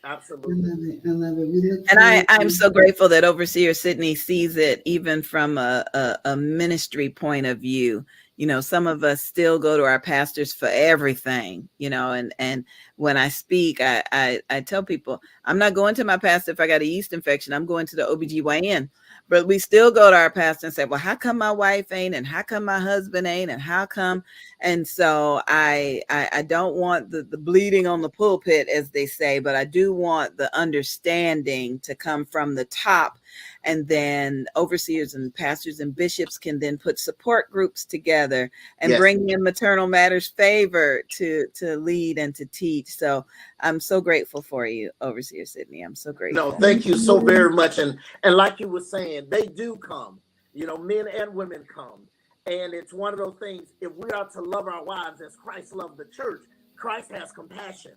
Speaker 6: Absolutely.
Speaker 3: I love it.
Speaker 1: And I'm so grateful that Overseer Sydney sees it even from a ministry point of view. You know, some of us still go to our pastors for everything, you know, and when I speak, I tell people, I'm not going to my pastor if I got a yeast infection. I'm going to the OBGYN. But we still go to our pastor and say, well, how come my wife ain't? And how come my husband ain't? And how come? And so I don't want the bleeding on the pulpit, as they say, but I do want the understanding to come from the top. And then overseers and pastors and bishops can then put support groups together and bring in Maternal Matters Favor to lead and to teach. So I'm so grateful for you, Overseer Sydney. I'm so grateful.
Speaker 6: No, thank you so very much. And like you were saying, they do come, you know, men and women come. And it's one of those things, if we are to love our wives as Christ loved the church, Christ has compassion.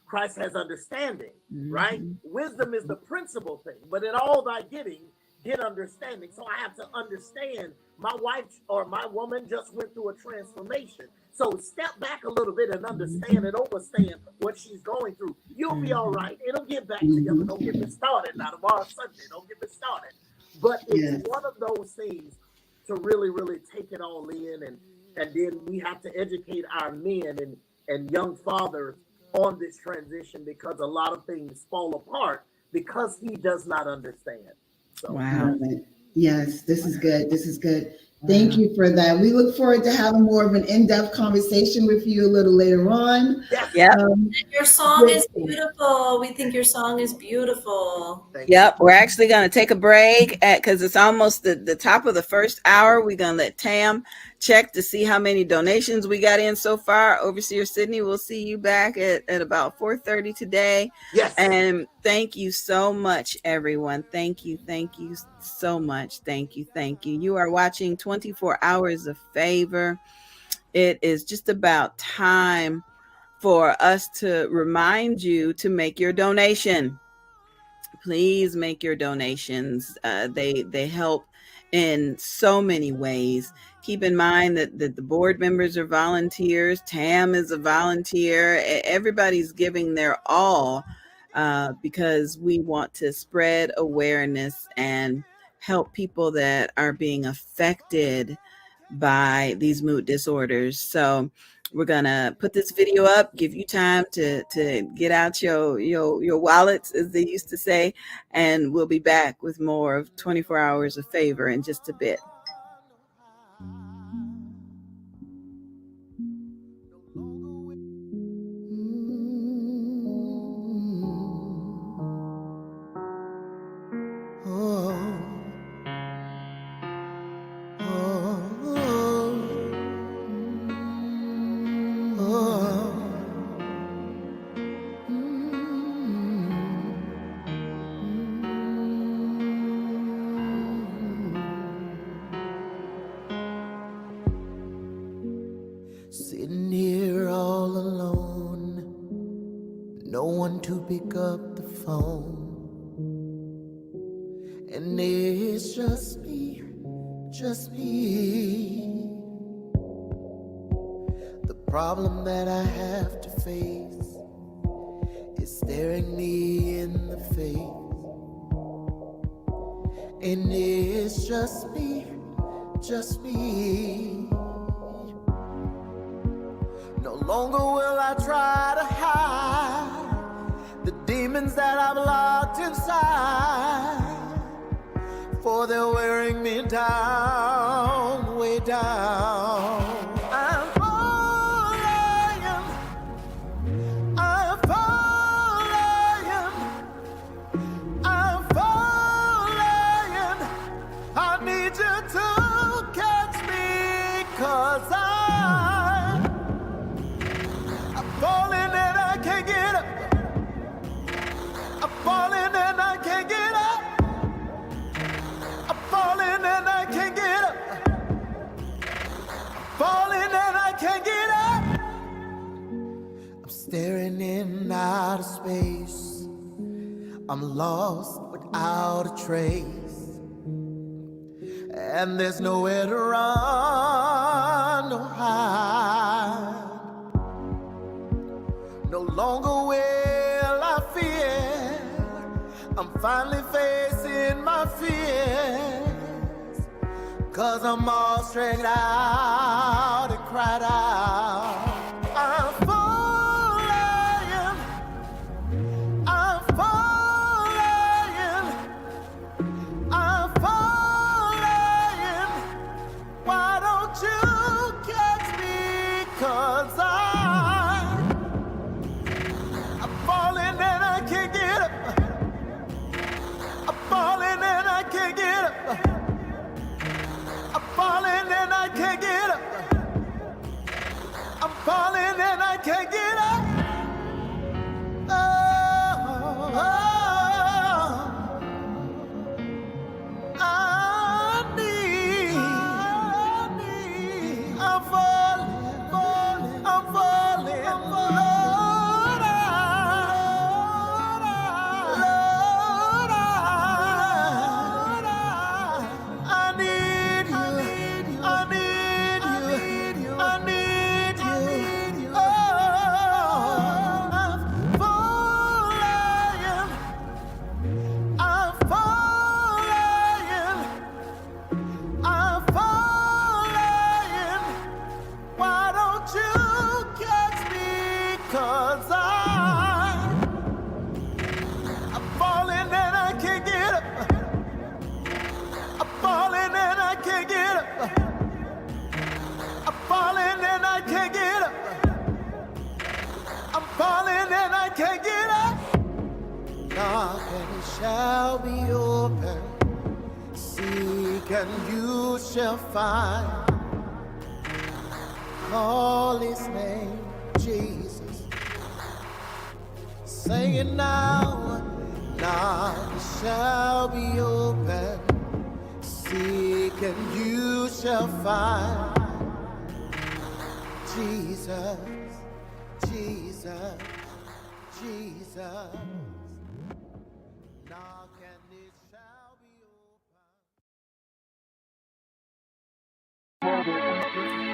Speaker 6: Christ has understanding, right? Wisdom is the principal thing, but in all thy getting, get understanding. So I have to understand my wife or my woman just went through a transformation. So step back a little bit and understand and understand what she's going through. You'll be all right. It'll get back together. Don't get me started. Now tomorrow's Sunday. Don't get me started. But it's one of those things to really, really take it all in. And then we have to educate our men and young fathers on this transition, because a lot of things fall apart because he does not understand. So,
Speaker 1: wow.
Speaker 3: Yes, this is good. This is good. Thank you for that. We look forward to having more of an in-depth conversation with you a little later on.
Speaker 1: Yeah.
Speaker 4: Your song is beautiful. We think your song is beautiful.
Speaker 1: Yep. We're actually going to take a break because it's almost the top of the first hour. We're going to let Tam check to see how many donations we got in so far. Overseer Sydney, we'll see you back at about 4:30 today.
Speaker 6: Yes.
Speaker 1: And thank you so much, everyone. Thank you so much. Thank you. You are watching 24 Hours of Favor. It is just about time for us to remind you to make your donation. Please make your donations. They help in so many ways. Keep in mind that the board members are volunteers. Tam is a volunteer. Everybody's giving their all because we want to spread awareness and help people that are being affected by these mood disorders. So we're gonna put this video up, give you time to get out your wallets, as they used to say, and we'll be back with more of 24 Hours of Favor in just a bit.
Speaker 7: Sitting here all alone, no one to pick up the phone, and it's just me. The problem that I have to face is staring me in the face, and it's just me. No longer will I try to hide the demons that I've locked inside, for they're wearing me down, way down. I'm falling, I'm falling, I'm falling. I need you to catch me, 'cause I'm falling and I can't get up. I'm falling and I can't get up. I'm falling and I can't get up. Falling and I can't get up. I'm staring in outer space. I'm lost without a trace, and there's nowhere to run or hide. No longer will I fear. I'm finally facing my fears, 'cause I'm all straightened out and cried out. I'm falling, I'm falling, I'm falling. Why don't you catch me? 'Cause I'm falling and I can't get up. I'm falling and I can't get up. I'm falling and I can't get up. I'm falling and I can't get up. Oh, oh, I'm falling, I'm falling, Lord, I need you, I need you, I need you. Oh, I'm falling, I'm falling, I'm falling. Why don't you catch me? 'Cause I'm falling and I can't get up. I'm falling and I can't get up. I'm falling and I can't get up. I'm falling and I can't get up. Knock and it shall be open. Seek and you shall find. Call his name, Jesus. Sing it now. Knock it shall be open. Seek and you shall find. Jesus, Jesus, Jesus. Knock and it shall be open.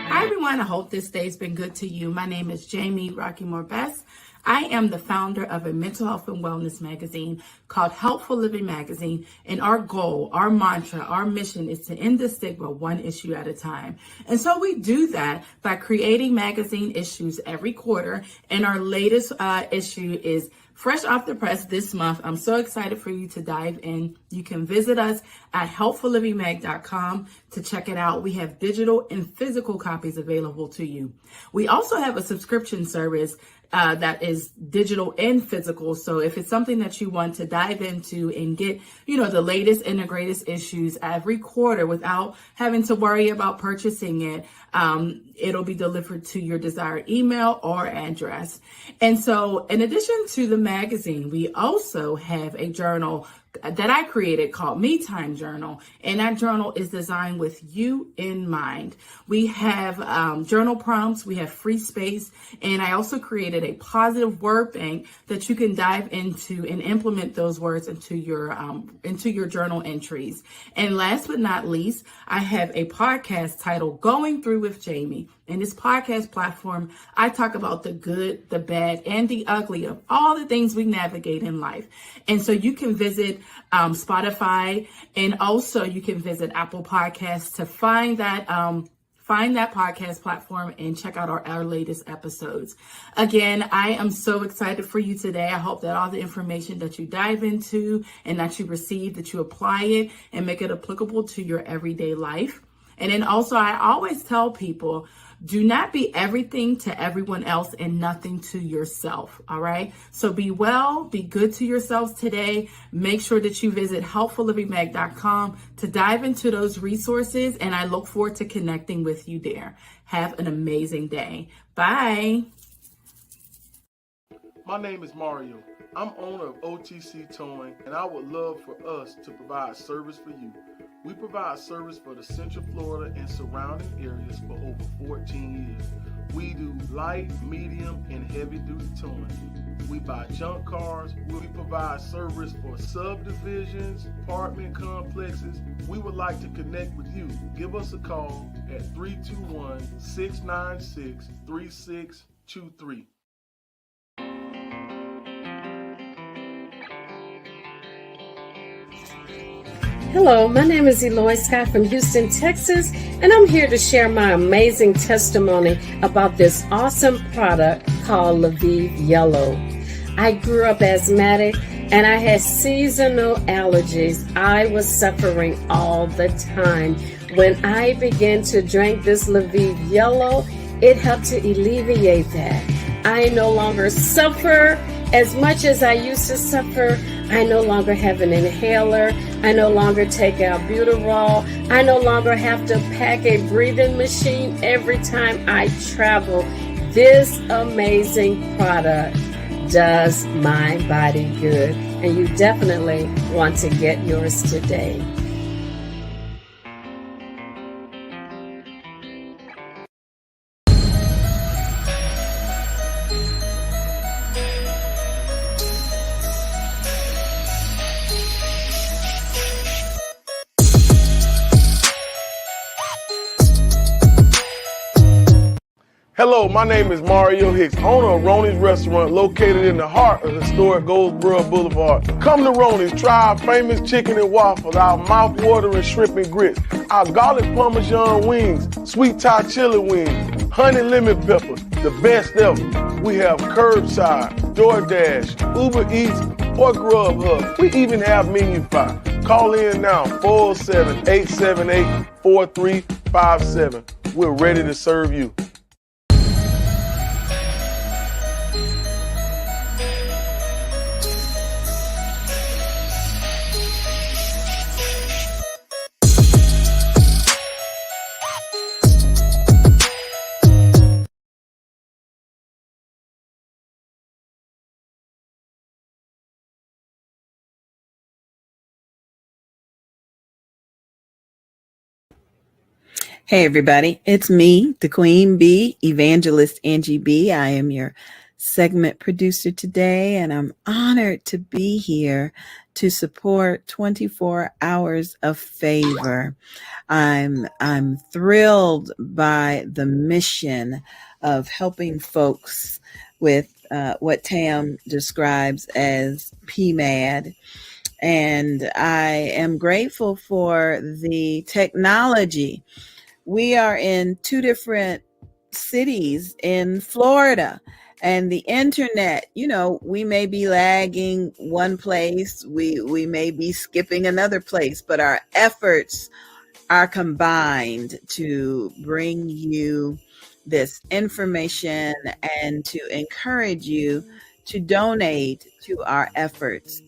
Speaker 8: Hi everyone, I hope this day's been good to you. My name is Jamie Rockymore Best. I am the founder of a mental health and wellness magazine called Helpful Living Magazine, and our goal, our mantra, our mission is to end the stigma one issue at a time. And so we do that by creating magazine issues every quarter, and our latest issue is fresh off the press this month. I'm so excited for you to dive in. You can visit us at helpfullivingmag.com to check it out. We have digital and physical copies available to you. We also have a subscription service that is digital and physical. So if it's something that you want to dive into and get, the latest and the greatest issues every quarter without having to worry about purchasing it, it'll be delivered to your desired email or address. And so in addition to the magazine, we also have a journal that I created called Me Time Journal. And that journal is designed with you in mind. We have journal prompts, we have free space, and I also created a positive word bank that you can dive into and implement those words into your journal entries. And last but not least, I have a podcast titled Going Through with Jamie. In this podcast platform, I talk about the good, the bad, and the ugly of all the things we navigate in life. And so you can visit Spotify, and also you can visit Apple Podcasts to find find that podcast platform and check out our latest episodes. Again, I am so excited for you today. I hope that all the information that you dive into and that you receive, that you apply it and make it applicable to your everyday life. And then also, I always tell people, do not be everything to everyone else and nothing to yourself. All right. So be well, be good to yourselves today. Make sure that you visit helpfullivingmag.com to dive into those resources. And I look forward to connecting with you there. Have an amazing day. Bye.
Speaker 9: My name is Mario. I'm owner of OTC Towing, and I would love for us to provide service for you. We provide service for the Central Florida and surrounding areas for over 14 years. We do light, medium, and heavy-duty towing. We buy junk cars. We provide service for subdivisions, apartment complexes. We would like to connect with you. Give us a call at 321-696-3623.
Speaker 10: Hello, my name is Eloy Scott from Houston, Texas, and I'm here to share my amazing testimony about this awesome product called Lviv Yellow. I grew up asthmatic and I had seasonal allergies. I was suffering all the time. When I began to drink this Lviv Yellow, it helped to alleviate that. I no longer suffer as much as I used to suffer. I no longer have an inhaler. I no longer take albuterol. I no longer have to pack a breathing machine every time I travel. This amazing product does my body good, and you definitely want to get yours today.
Speaker 9: Hello, my name is Mario Hicks, owner of Roney's Restaurant located in the heart of historic Goldsboro Boulevard. Come to Roney's, try our famous chicken and waffles, our mouth-watering shrimp and grits, our garlic parmesan wings, sweet Thai chili wings, honey lemon pepper, the best ever. We have curbside, DoorDash, Uber Eats, or Grubhub. We even have Menufy. Call in now, 407-878-4357. We're ready to serve you.
Speaker 1: Hey, everybody. It's me, the Queen Bee, Evangelist Angie B. I am your segment producer today, and I'm honored to be here to support 24 Hours of Favor. I'm thrilled by the mission of helping folks with what Tam describes as PMAD. And I am grateful for the technology. We are in two different cities in Florida, and the internet, we may be lagging one place, we may be skipping another place, but our efforts are combined to bring you this information and to encourage you to donate to our efforts.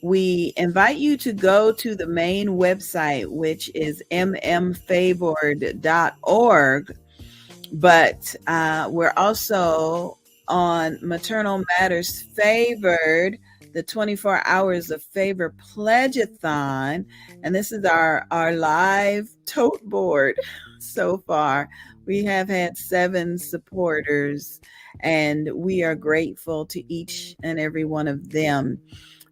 Speaker 1: We invite you to go to the main website, which is mmfavored.org, but we're also on Maternal Matters Favored, the 24 Hours of Favor Pledge-a-thon, and this is our live tote board so far. We have had 7 supporters, and we are grateful to each and every one of them.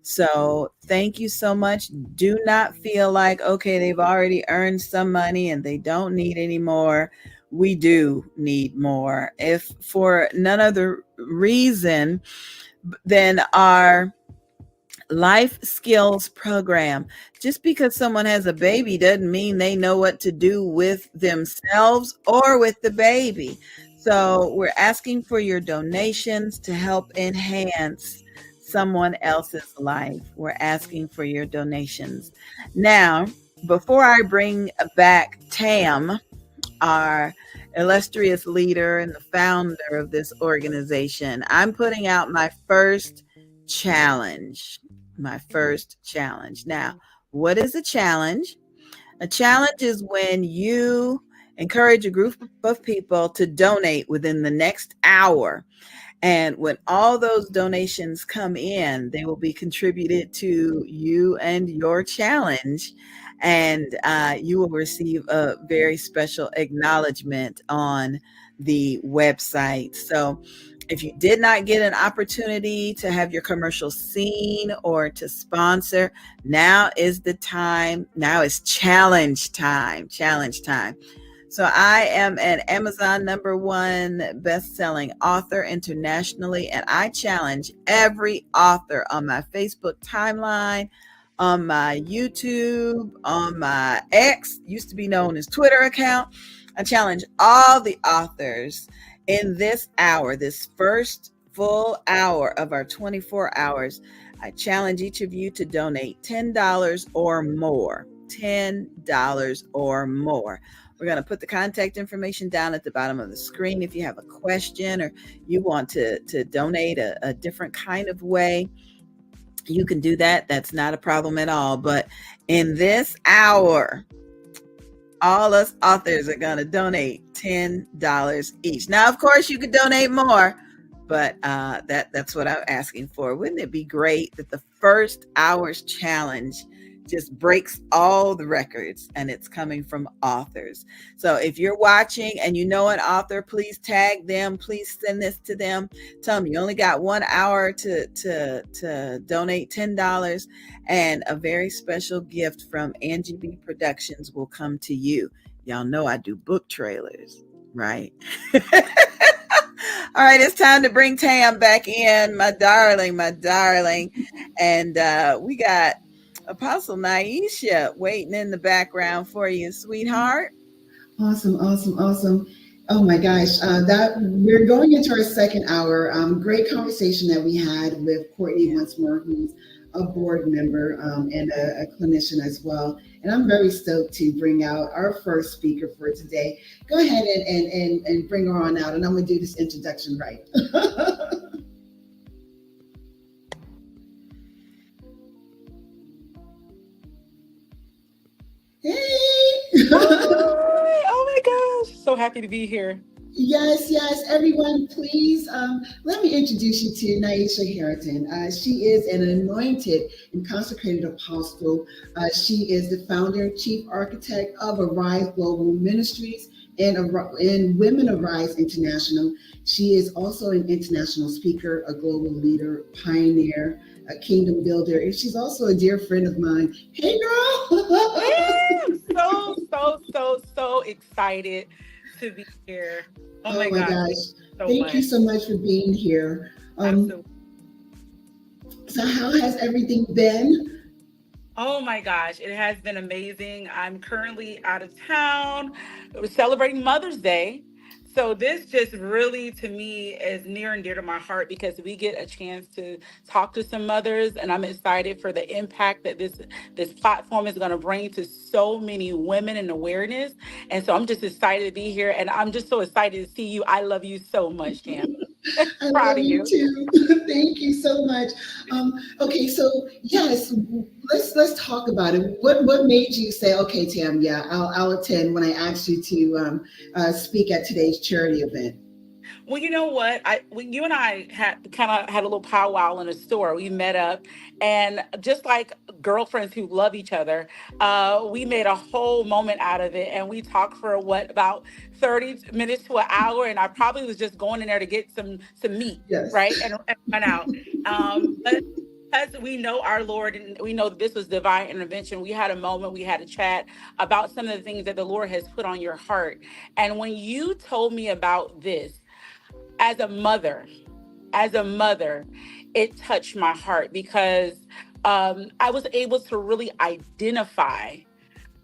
Speaker 1: So thank you so much. Do not feel like, okay, they've already earned some money and they don't need any more. We do need more. If for none other reason than our Life skills program. Just because someone has a baby doesn't mean they know what to do with themselves or with the baby. So we're asking for your donations to help enhance someone else's life. We're asking for your donations. Now, before I bring back Tam, our illustrious leader and the founder of this organization, I'm putting out my first challenge. Now, what is a challenge? A challenge is when you encourage a group of people to donate within the next hour. And when all those donations come in, they will be contributed to you and your challenge. And you will receive a very special acknowledgement on the website. So if you did not get an opportunity to have your commercial seen or to sponsor, now is the time. Now is challenge time. So I am an Amazon #1 best-selling author internationally, and I challenge every author on my Facebook timeline, on my YouTube, on my X, used to be known as Twitter account. I challenge all the authors in this hour, this first full hour of our 24 hours. I challenge each of you to donate $10 or more. $10 or more. We're going to put the contact information down at the bottom of the screen. If you have a question or you want to donate a different kind of way, you can do that. That's not a problem at all. But in this hour, all us authors are going to donate $10 each. Now, of course, you could donate more, but that's what I'm asking for. Wouldn't it be great that the first hour's challenge just breaks all the records, and it's coming from authors? So if you're watching and you know an author, please tag them. Please send this to them. Tell them you only got 1 hour to donate $10, and a very special gift from Angie B Productions will come to you. Y'all know I do book trailers, right? All right, it's time to bring Tam back in, my darling. And we got Apostle Naisha waiting in the background for you, sweetheart.
Speaker 3: Awesome. Oh my gosh, that we're going into our second hour. Great conversation that we had with Courtney once more, who's a board member and a clinician as well. And I'm very stoked to bring out our first speaker for today. Go ahead and bring her on out, and I'm going to do this introduction right. Hey!
Speaker 11: Oh my gosh, so happy to be here.
Speaker 3: Yes, everyone, please let me introduce you to Naisha Harrington. She is an anointed and consecrated apostle. She is the founder and chief architect of Arise Global Ministries and Women Arise International. She is also an international speaker, a global leader, pioneer, a kingdom builder, and she's also a dear friend of mine. Hey, girl!
Speaker 11: I'm so excited to be here.
Speaker 3: Oh my gosh. Thank you so much for being here. So how has everything been?
Speaker 11: Oh my gosh, it has been amazing. I'm currently out of town. We're celebrating Mother's Day. So this just really, to me, is near and dear to my heart because we get a chance to talk to some mothers, and I'm excited for the impact that this platform is going to bring to so many women and awareness. And so I'm just excited to be here, and I'm just so excited to see you. I love you so much, Tam.
Speaker 3: I love you too. Thank you so much. Okay, so yes, let's talk about it. What made you say, okay, Tam, yeah, I'll attend when I asked you to speak at today's charity event?
Speaker 11: Well, you know what? When you and I had a little powwow in a store, we met up, and just like girlfriends who love each other, we made a whole moment out of it, and we talked for about 30 minutes to an hour, and I probably was just going in there to get some meat, yes, right, and run out. But because we know our Lord and we know that this was divine intervention, we had a moment, we had a chat about some of the things that the Lord has put on your heart. And when you told me about this, as a mother, it touched my heart because I was able to really identify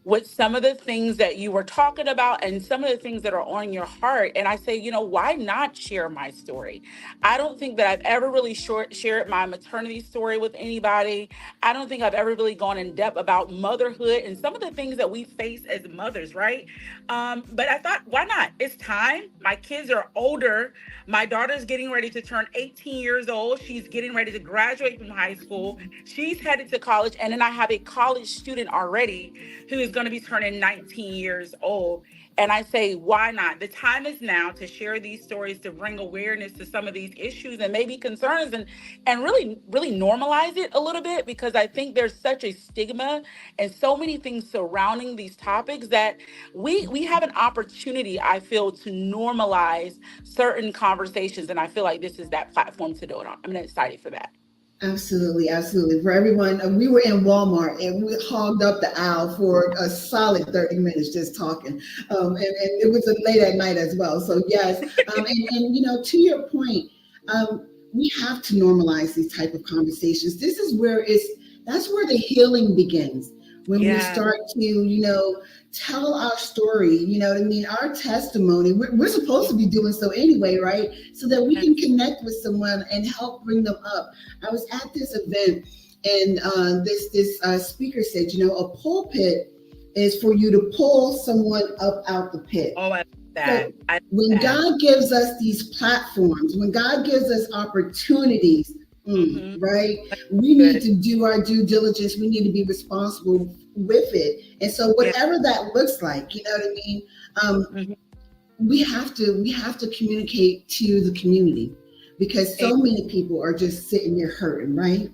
Speaker 11: with some of the things that you were talking about and some of the things that are on your heart. And I say, why not share my story? I don't think that I've ever really shared my maternity story with anybody. I don't think I've ever really gone in depth about motherhood and some of the things that we face as mothers, right? But I thought, why not? It's time. My kids are older. My daughter's getting ready to turn 18 years old. She's getting ready to graduate from high school. She's headed to college. And then I have a college student already who is going to be turning 19 years old. And I say, why not? The time is now to share these stories, to bring awareness to some of these issues and maybe concerns, and really, really normalize it a little bit, because I think there's such a stigma and so many things surrounding these topics that we have an opportunity, I feel, to normalize certain conversations. And I feel like this is that platform to do it on. I'm excited for that.
Speaker 3: Absolutely, absolutely. For everyone, we were in Walmart and we hogged up the aisle for a solid 30 minutes just talking. And it was late at night as well. So yes, and to your point, we have to normalize these type of conversations. This is where that's where the healing begins. When we start to, tell our story, our testimony. We're supposed to be doing so anyway, right? So that we can connect with someone and help bring them up. I was at this event and this speaker said, a pulpit is for you to pull someone up out the pit.
Speaker 11: Oh, I love that.
Speaker 3: So when God gives us these platforms, when God gives us opportunities, right? We need to do our due diligence. We need to be responsible with it. And so whatever that looks like, you know what I mean? We have to communicate to the community, because so many people are just sitting there hurting, right?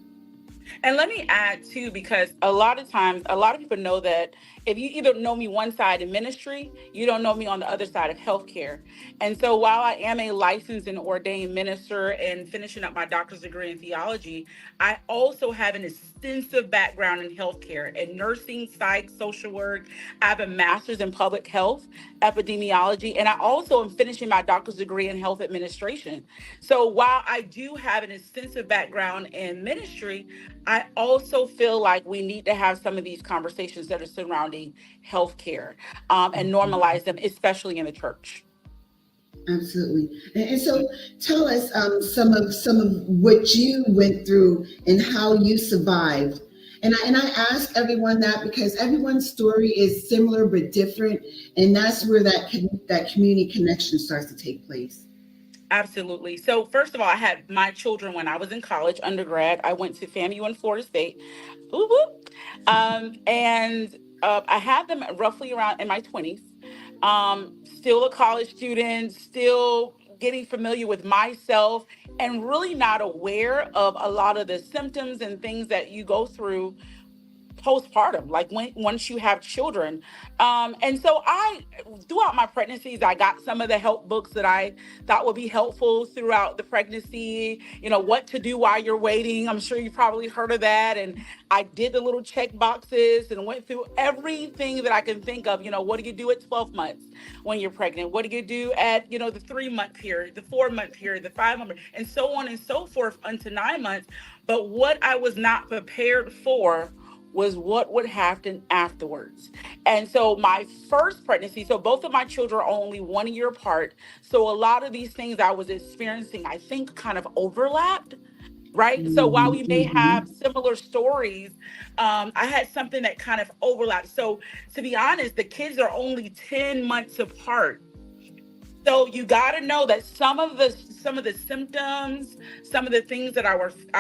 Speaker 11: And let me add too, because a lot of times, a lot of people know that if you either know me one side in ministry, you don't know me on the other side of healthcare. And so while I am a licensed and ordained minister and finishing up my doctor's degree in theology, I also have an extensive background in healthcare and nursing, psych, social work. I have a master's in public health, epidemiology, and I also am finishing my doctor's degree in health administration. So while I do have an extensive background in ministry, I also feel like we need to have some of these conversations that are surrounding healthcare and normalize them, especially in the church.
Speaker 3: Absolutely. And so tell us some of what you went through and how you survived. And I ask everyone that because everyone's story is similar but different, and that's where that community connection starts to take place.
Speaker 11: Absolutely. So first of all, I had my children when I was in college, undergrad. I went to FAMU in Florida State. Woo woo. And I had them roughly around in my 20s. Still a college student, still getting familiar with myself, and really not aware of a lot of the symptoms and things that you go through postpartum, like once you have children. And so throughout my pregnancies, I got some of the help books that I thought would be helpful throughout the pregnancy, what to do while you're waiting. I'm sure you've probably heard of that. And I did the little check boxes and went through everything that I can think of. What do you do at 12 months when you're pregnant? What do you do at, the 3-month period, the 4-month period, the 5-month, and so on and so forth unto 9 months. But what I was not prepared for was what would happen afterwards. And so my first pregnancy, so both of my children are only 1 year apart. So a lot of these things I was experiencing, I think, kind of overlapped, right? So while we may have similar stories, I had something that kind of overlapped. So to be honest, the kids are only 10 months apart. So you got to know that some of the symptoms, some of the things that I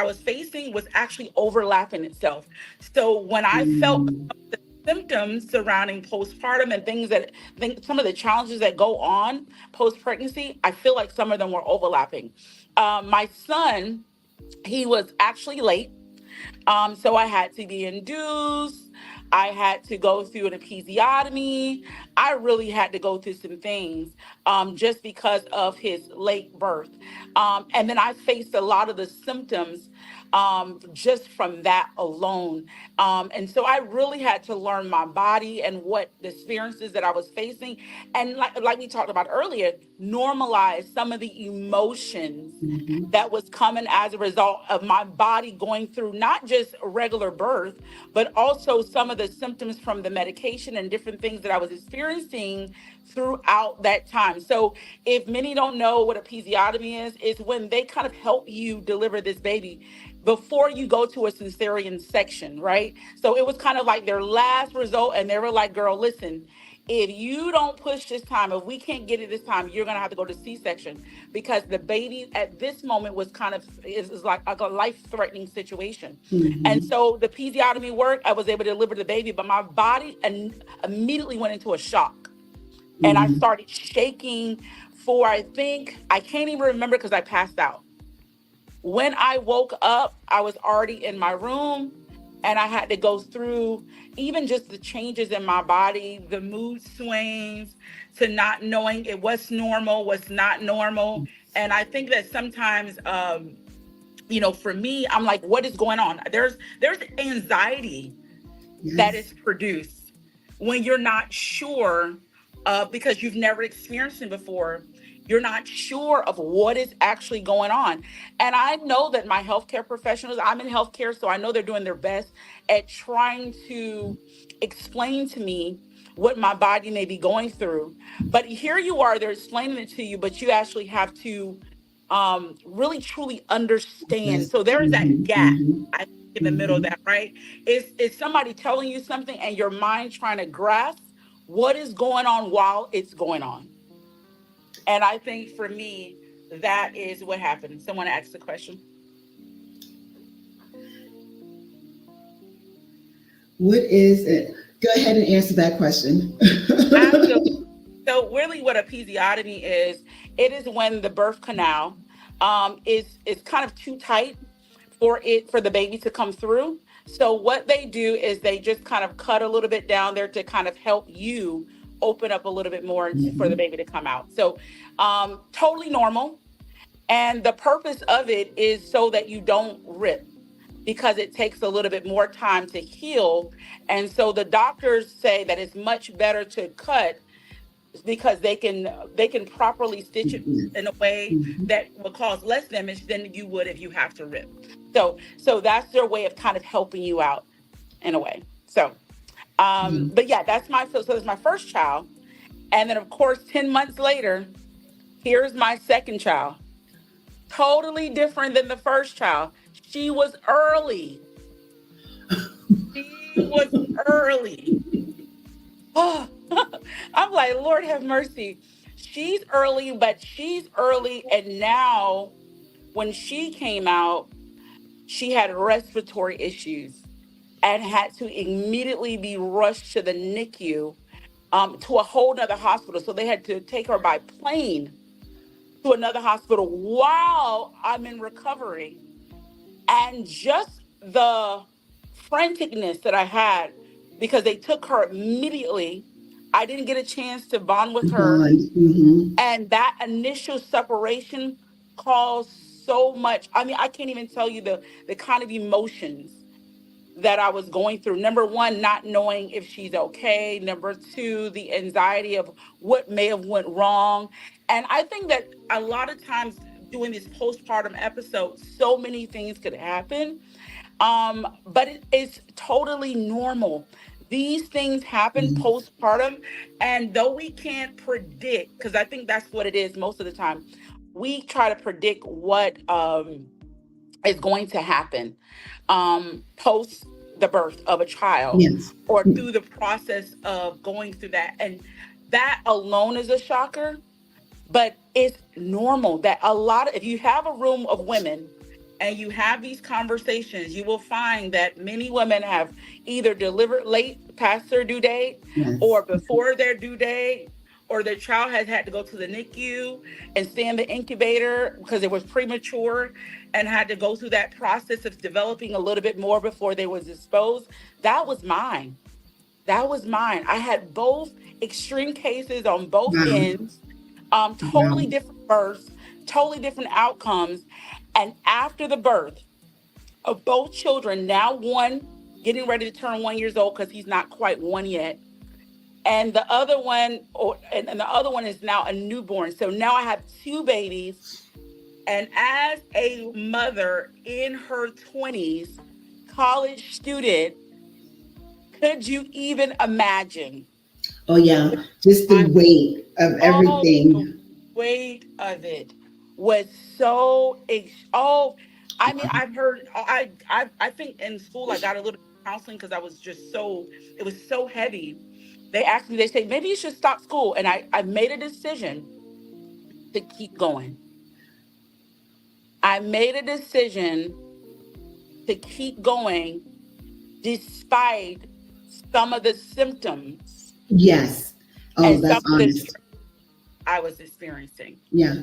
Speaker 11: was facing was actually overlapping itself. So when I felt the symptoms surrounding postpartum and some of the challenges that go on post-pregnancy, I feel like some of them were overlapping. My son, he was actually late. So I had to be induced. I had to go through an episiotomy. I really had to go through some things just because of his late birth. And then I faced a lot of the symptoms just from that alone. And so I really had to learn my body and what the experiences that I was facing. And like we talked about earlier, normalize some of the emotions that was coming as a result of my body going through not just a regular birth, but also some of the symptoms from the medication and different things that I was experiencing throughout that time. So if many don't know what a episiotomy is when they kind of help you deliver this baby before you go to a cesarean section, right? So it was kind of like their last result, and they were like, girl, listen, if you don't push this time, if we can't get it this time, you're gonna have to go to C-section, because the baby at this moment was kind of is like a life-threatening situation. And so the episiotomy work, I was able to deliver the baby, but my body immediately went into a shock. And I started shaking for, I can't even remember because I passed out. When I woke up, I was already in my room, and I had to go through even just the changes in my body, the mood swings, to not knowing what's normal, what's not normal. And I think that sometimes, for me, I'm like, what is going on? There's anxiety that is produced when you're not sure, because you've never experienced it before. You're not sure of what is actually going on. And I know that my healthcare professionals, I'm in healthcare, so I know they're doing their best at trying to explain to me what my body may be going through. But here you are, they're explaining it to you, but you actually have to really truly understand. So there is that gap, I think, in the middle of that, right? Is somebody telling you something and your mind trying to grasp what is going on while it's going on. And I think for me, that is what happened. Someone asked the question.
Speaker 3: What is it? Go ahead and answer that question.
Speaker 11: So really what a episiotomy is, it is when the birth canal is kind of too tight for the baby to come through. So what they do is they just kind of cut a little bit down there to kind of help you open up a little bit more for the baby to come out. So totally normal. And the purpose of it is so that you don't rip, because it takes a little bit more time to heal. And so the doctors say that it's much better to cut, because they can properly stitch it in a way that will cause less damage than you would if you have to rip. So that's their way of kind of helping you out in a way. So but yeah, that's my first child. And then of course 10 months later, here's my second child. Totally different than the first child. She was early. Oh, I'm like, Lord have mercy. She's early, and now when she came out, she had respiratory issues and had to immediately be rushed to the NICU, to a whole nother hospital. So they had to take her by plane to another hospital while I'm in recovery. And just the franticness that I had, because they took her immediately. I didn't get a chance to bond with her. And that initial separation caused so much. I mean, I can't even tell you the kind of emotions that I was going through. Number one, not knowing if she's okay. Number two, the anxiety of what may have went wrong. And I think that a lot of times doing this postpartum episode, so many things could happen. But it's totally normal. These things happen postpartum. And though we can't predict, because I think that's what it is most of the time, we try to predict what is going to happen post the birth of a child, or through the process of going through that. And that alone is a shocker, but it's normal that if you have a room of women and you have these conversations, you will find that many women have either delivered late past their due date, or before their due date, or their child has had to go to the NICU and stay in the incubator because it was premature and had to go through that process of developing a little bit more before they was exposed. That was mine. I had both extreme cases on both ends, totally different births, totally different outcomes. And after the birth, of both children, now one getting ready to turn 1 year old because he's not quite one yet. And the other one, and the other one is now a newborn. So now I have two babies. And as a mother in her 20s, college student, could you even imagine?
Speaker 3: Oh yeah, just the weight of everything.
Speaker 11: The weight of it was so. I mean, I've heard. I think in school I got a little counseling because I was just so. It was so heavy. They asked me. They say maybe you should stop school, and I made a decision to keep going. I made a decision to keep going despite some of the symptoms.
Speaker 3: Yes. Oh,
Speaker 11: and
Speaker 3: that's
Speaker 11: some
Speaker 3: honest.
Speaker 11: of the I was experiencing.
Speaker 3: Yeah.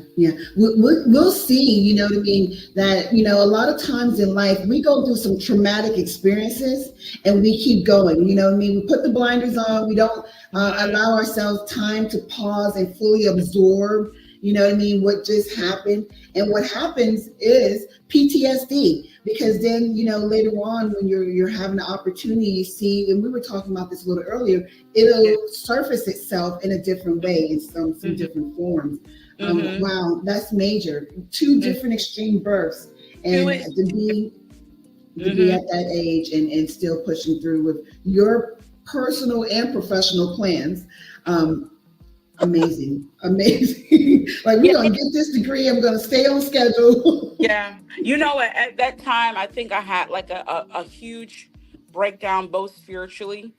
Speaker 3: We'll see, you know what I mean, that, you know, a lot of times in life, we go through some traumatic experiences and we keep going, you know what I mean? We put the blinders on, we don't allow ourselves time to pause and fully absorb, you know what I mean, what just happened. And what happens is PTSD, because then, you know, later on when you're having the opportunity, you see, and we were talking about this a little earlier, it'll surface itself in a different way, in some different forms. Wow, that's major. Two different extreme births, and to be at that age and still pushing through with your personal and professional plans. Amazing. Like, we're gonna get this degree. I'm gonna stay on schedule.
Speaker 11: Yeah. You know, at that time, I think I had like a huge breakdown, both spiritually,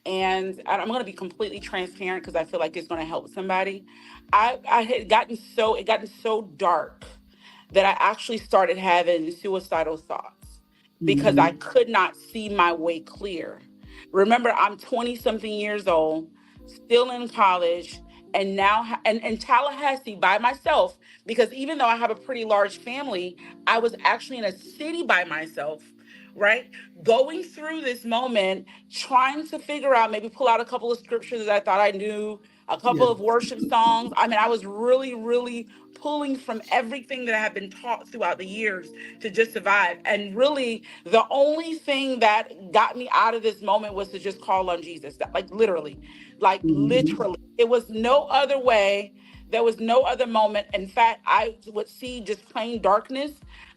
Speaker 11: and I'm going to be completely transparent because I feel like it's going to help somebody. I had gotten so dark that I actually started having suicidal thoughts because I could not see my way clear. Remember, I'm 20 something years old, still in college, and now in Tallahassee by myself, because even though I have a pretty large family, I was actually in a city by myself, right? Going through this moment, trying to figure out, maybe pull out a couple of scriptures that I thought I knew, a couple of worship songs. I mean, I was really pulling from everything that I have been taught throughout the years to just survive. And really, the only thing that got me out of this moment was to just call on Jesus. Like literally, it was no other way. There was no other moment. In fact, I would see just plain darkness.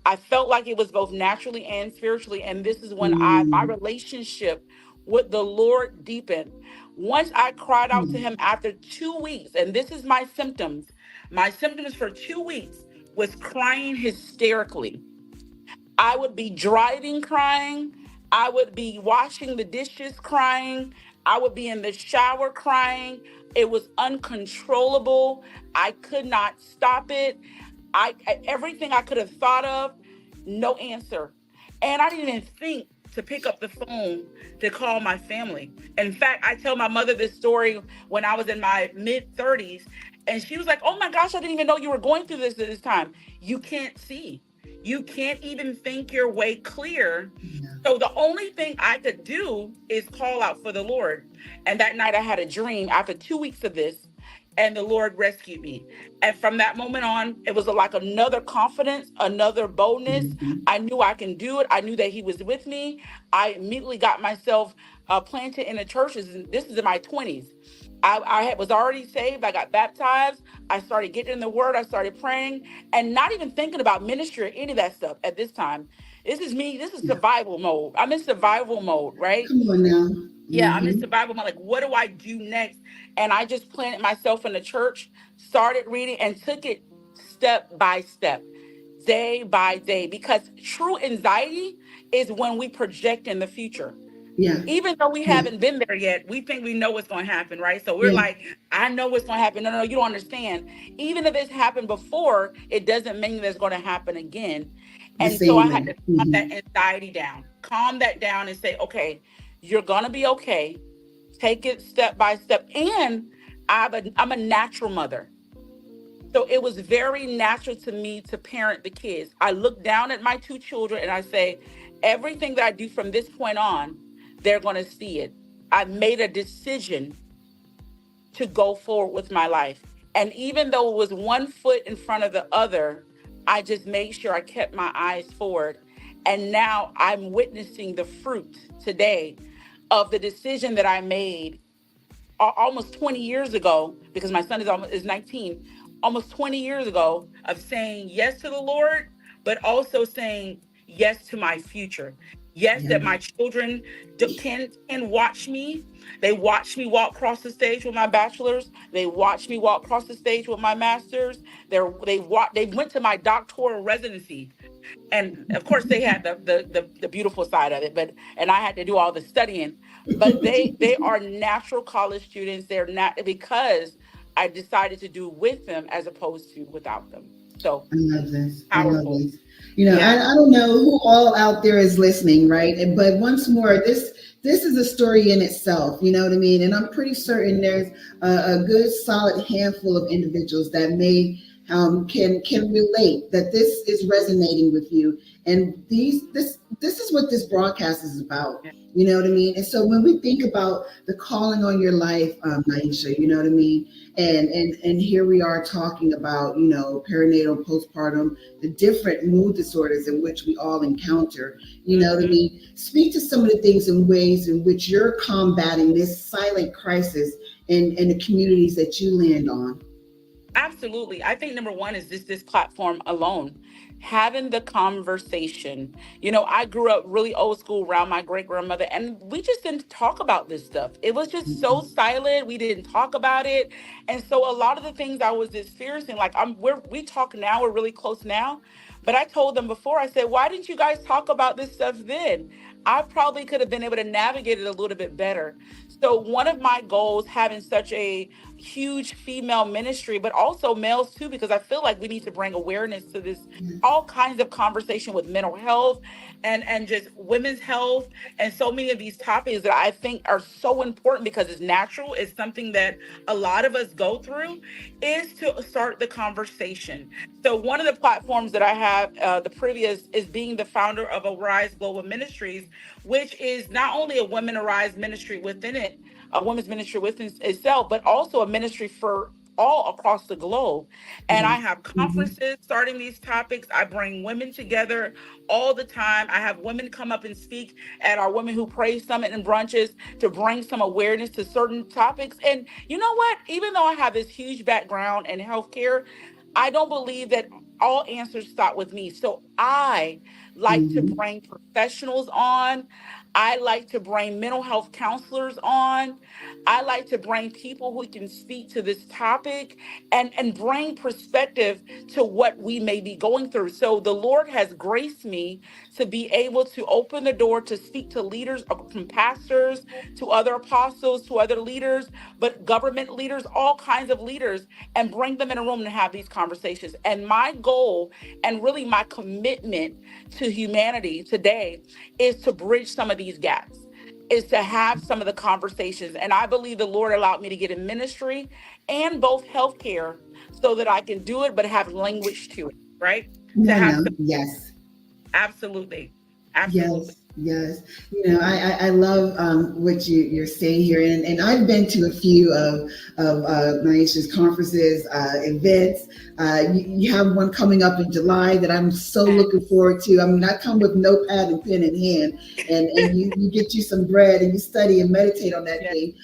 Speaker 11: I felt like it was both naturally and spiritually. And this is when my relationship with the Lord deepened. Once I cried out to him after 2 weeks, and this is my symptoms. My symptoms for 2 weeks was crying hysterically. I would be driving crying. I would be washing the dishes crying. I would be in the shower crying. It was uncontrollable. I could not stop it. Everything I could have thought of, no answer. And I didn't even think to pick up the phone to call my family. In fact, I tell my mother this story when I was in my mid-30s, and she was like, oh my gosh, I didn't even know you were going through this at this time. You can't see. You can't even think your way clear. So the only thing I could do is call out for the Lord. And that night I had a dream after 2 weeks of this, and the Lord rescued me. And from that moment on, it was like another confidence, another boldness. I knew I can do it. I knew that he was with me. I immediately got myself planted in the churches. And this is in my 20s. I was already saved. I got baptized. I started getting in the word. I started praying and not even thinking about ministry or any of that stuff at this time. This is me. This is survival mode. I'm in survival mode, right?
Speaker 3: Come on now.
Speaker 11: Yeah, I'm in survival mode. Like, what do I do next? And I just planted myself in the church, started reading, and took it step by step, day by day, because true anxiety is when we project in the future.
Speaker 3: Yeah.
Speaker 11: Even though we haven't been there yet, we think we know what's going to happen, right? So we're like, I know what's going to happen. No, you don't understand. Even if it's happened before, it doesn't mean that it's going to happen again. And so I had to calm that anxiety down, calm that down and say, okay, you're going to be okay. Take it step by step. And I'm a natural mother. So it was very natural to me to parent the kids. I look down at my two children and I say, everything that I do from this point on, they're going to see it. I made a decision to go forward with my life. And even though it was one foot in front of the other, I just made sure I kept my eyes forward. And now I'm witnessing the fruit today of the decision that I made almost 20 years ago, because my son is 19, almost 20 years ago, of saying yes to the Lord, but also saying yes to my future. Yes,
Speaker 3: Yeah.
Speaker 11: that my children can watch me. They watch me walk across the stage with my bachelor's. They watch me walk across the stage with my master's. They went to my doctoral residency, and of course they had the beautiful side of it, but and I had to do all the studying. But they are natural college students. They're not, because I decided to do with them as opposed to without them. So
Speaker 3: I love this. I love
Speaker 11: powerful.
Speaker 3: this. You know,
Speaker 11: Yeah.
Speaker 3: I don't know who all out there is listening, right? But once more, this is a story in itself. You know what I mean? And I'm pretty certain there's a good solid handful of individuals that may can relate, that this is resonating with you. And this is what this broadcast is about. You know what I mean? And so when we think about the calling on your life, Naisha, you know what I mean? And here we are talking about, you know, perinatal, postpartum, the different mood disorders in which we all encounter. You know what I mean? Speak to some of the things and ways in which you're combating this silent crisis in the communities that you land on.
Speaker 11: Absolutely. I think number one is this platform alone, having the conversation. You know, I grew up really old school around my great grandmother, and we just didn't talk about this stuff. It was just so silent. We didn't talk about it. And so a lot of the things I was experiencing, like we talk now, we're really close now. But I told them before, I said, why didn't you guys talk about this stuff then? I probably could have been able to navigate it a little bit better. So one of my goals, having such a huge female ministry, but also males too, because I feel like we need to bring awareness to this, all kinds of conversation with mental health and just women's health, and so many of these topics that I think are so important because it's natural. It's something that a lot of us go through, is to start the conversation. So one of the platforms that I have, the previous, is being the founder of Arise Global Ministries, which is not only a Women Arise ministry within it, a women's ministry within itself, but also a ministry for all across the globe. And I have conferences starting these topics. I bring women together all the time. I have women come up and speak at our Women Who Pray Summit and brunches to bring some awareness to certain topics. And you know what? Even though I have this huge background in healthcare, I don't believe that all answers stop with me. So I like to bring professionals on. I like to bring mental health counselors on. I like to bring people who can speak to this topic and bring perspective to what we may be going through. So the Lord has graced me to be able to open the door to speak to leaders, from pastors to other apostles to other leaders, but government leaders, all kinds of leaders, and bring them in a room to have these conversations. And my goal, and really my commitment to humanity today, is to bridge some of these gaps, is to have some of the conversations. And I believe the Lord allowed me to get in ministry and both healthcare so that I can do it, but have language to it, right? To have some,
Speaker 3: Yes.
Speaker 11: absolutely. Absolutely.
Speaker 3: Yes. You know, I love what you're saying here. And I've been to a few of Naisha's conferences, events. You have one coming up in July that I'm so looking forward to. I mean, I come with notepad and pen in hand, and you get you some bread and you study and meditate on that thing.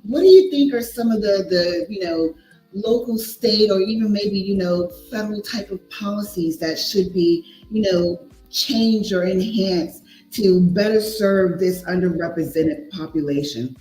Speaker 3: What do you think are some of the you know, local, state, or even maybe, you know, federal type of policies that should be, you know, changed or enhanced to better serve this underrepresented population?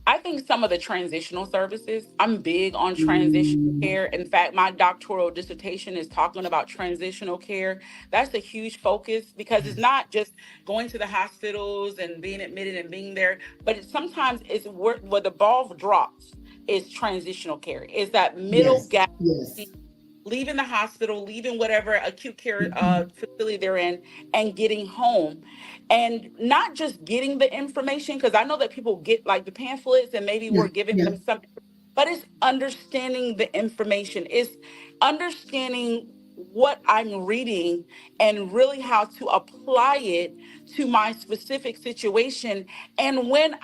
Speaker 11: I think some of the transitional services, I'm big on transitional care. In fact, my doctoral dissertation is talking about transitional care. That's a huge focus because it's not just going to the hospitals and being admitted and being there, but sometimes it's where the ball drops is transitional care. Is that middle gap, leaving the hospital, leaving whatever acute care facility they're in, and getting home. And not just getting the information, because I know that people get like the pamphlets and maybe we're giving them something, but it's understanding the information, it's understanding what I'm reading and really how to apply it to my specific situation. And when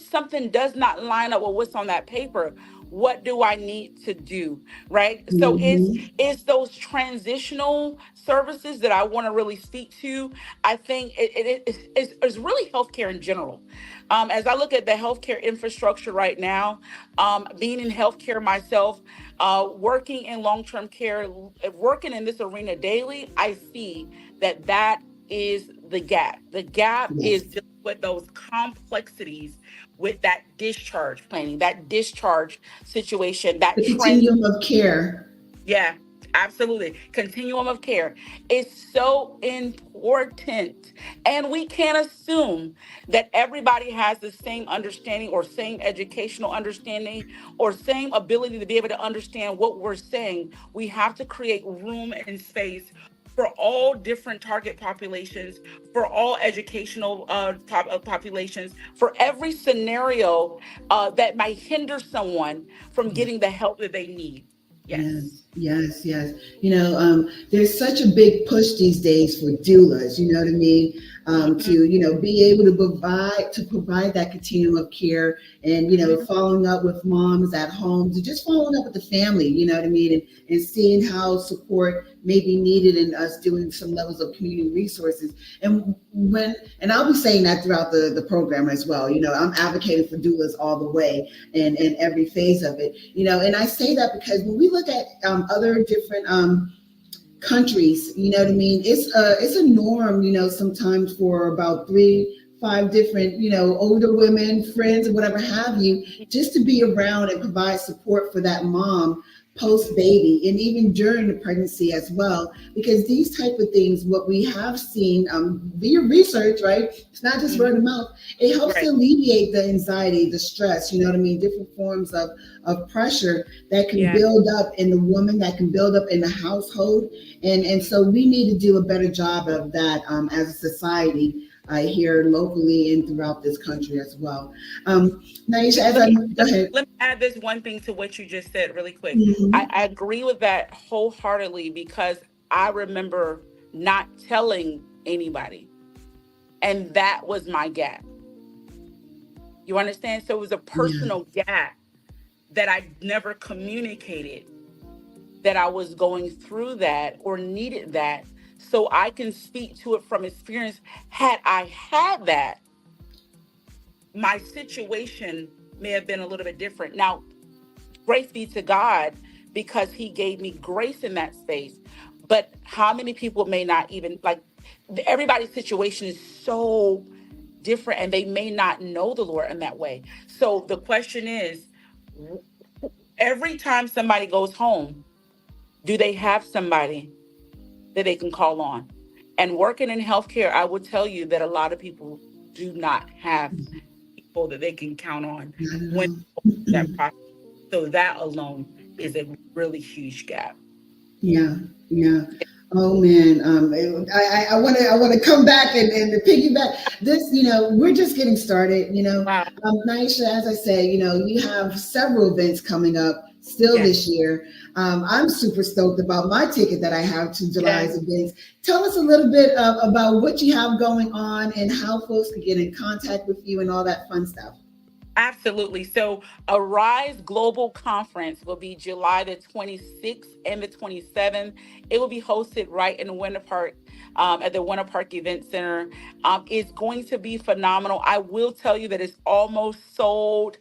Speaker 11: something does not line up with what's on that paper, what do I need to do? Right. So
Speaker 3: Mhm.
Speaker 11: it's those transitional services that I want to really speak to. I think it's really healthcare in general. As I look at the healthcare infrastructure right now, being in healthcare myself, working in long-term care, working in this arena daily, I see that is the gap. The gap is
Speaker 3: Yes.
Speaker 11: dealing with those complexities with that discharge planning, that discharge situation, that
Speaker 3: The
Speaker 11: trans.
Speaker 3: continuum of care.
Speaker 11: Yeah, absolutely. Continuum of care is so important. And we can't assume that everybody has the same understanding or same educational understanding or same ability to be able to understand what we're saying. We have to create room and space for all different target populations, for all educational populations, for every scenario that might hinder someone from getting the help that they need. Yes.
Speaker 3: Yes, yes, yes. There's such a big push these days for doulas, you know what I mean?
Speaker 11: Mhm.
Speaker 3: To, be able to provide that continuum of care and,
Speaker 11: Mhm.
Speaker 3: following up with moms at home, to just following up with the family, you know what I mean? And seeing how support may be needed in us doing some levels of community resources. And I'll be saying that throughout the program as well. I'm advocating for doulas all the way and every phase of it. And I say that because when we look at other different countries, you know what I mean, it's a norm, sometimes for about 3-5 different, older women, friends, or whatever have you, just to be around and provide support for that mom post baby and even during the pregnancy as well, because these type of things, what we have seen via research, right, it's not just word of mouth, it helps to
Speaker 11: Right.
Speaker 3: alleviate the anxiety, the stress, you know what I mean, different forms of pressure that can
Speaker 11: Yeah.
Speaker 3: build up in the woman, that can build up in the household. And so we need to do a better job of that as a society here locally and throughout this country as well. Naisha,
Speaker 11: Let me
Speaker 3: go ahead.
Speaker 11: let me add this one thing to what you just said really quick. I,
Speaker 3: Mhm.
Speaker 11: I agree with that wholeheartedly because I remember not telling anybody. And that was my gap. You understand? So it was a
Speaker 3: Yeah,
Speaker 11: personal gap that I never communicated that I was going through that or needed that. So I can speak to it from experience. Had I had that, my situation may have been a little bit different. Now, grace be to God because he gave me grace in that space. But how many people may not even like everybody's situation is so different and they may not know the Lord in that way. So the question is w- every time somebody goes home, do they have somebody that they can call on? And working in healthcare, I will tell you that a lot of people do not have people that they can count on
Speaker 3: I
Speaker 11: when
Speaker 3: know.
Speaker 11: that process. So that alone is a really huge gap.
Speaker 3: Yeah, yeah. Oh man, I want to come back and piggyback this. We're just getting started.
Speaker 11: Wow.
Speaker 3: Naisha, as I say, you have several events coming up still
Speaker 11: Yes.
Speaker 3: this year. I'm super stoked about my ticket that I have to
Speaker 11: Yes.
Speaker 3: July's events. Tell us a little bit about what you have going on and how folks can get in contact with you and all that fun stuff.
Speaker 11: Absolutely. So, Arise Global Conference will be July the 26th and the 27th. It will be hosted right in Winter Park at the Winter Park Event Center. It's going to be phenomenal. I will tell you that it's almost sold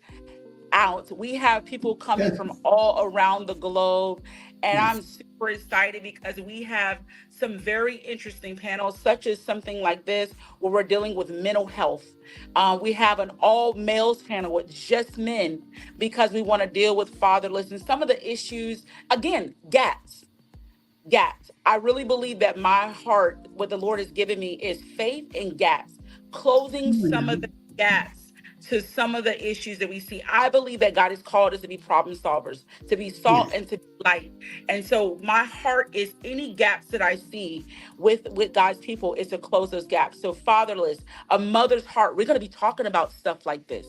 Speaker 11: out. We have people coming from
Speaker 3: Yes,
Speaker 11: all around the globe, and I'm
Speaker 3: yes,
Speaker 11: super excited because we have some very interesting panels, such as something like this, where we're dealing with mental health. We have an all males panel with just men because we want to deal with fatherless and some of the issues, again, gaps. I really believe that my heart, what the Lord has given me, is faith in gaps, closing
Speaker 3: oh,
Speaker 11: some
Speaker 3: yeah.
Speaker 11: of the gaps to some of the issues that we see. I believe that God has called us to be problem solvers, to be salt
Speaker 3: Yes,
Speaker 11: and to be light. And so my heart is any gaps that I see with God's people is to close those gaps. So fatherless, a mother's heart. We're going to be talking about stuff like this.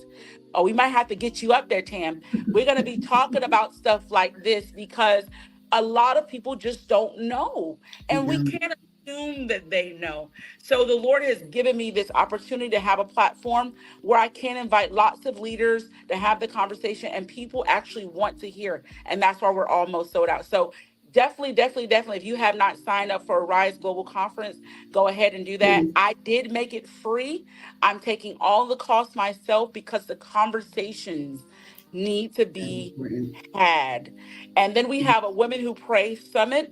Speaker 11: Oh, we might have to get you up there, Tam. We're going to be talking about stuff like this because a lot of people just don't know.
Speaker 3: they
Speaker 11: And we
Speaker 3: don't.
Speaker 11: can't assume that they know. So the Lord has given me this opportunity to have a platform where I can invite lots of leaders to have the conversation, and people actually want to hear. And that's why we're almost sold out. So definitely, definitely, definitely, if you have not signed up for a Rise Global Conference, go ahead and do that. I did make it free. I'm taking all the costs myself because the conversations need to be had. And then we have a Women Who Pray Summit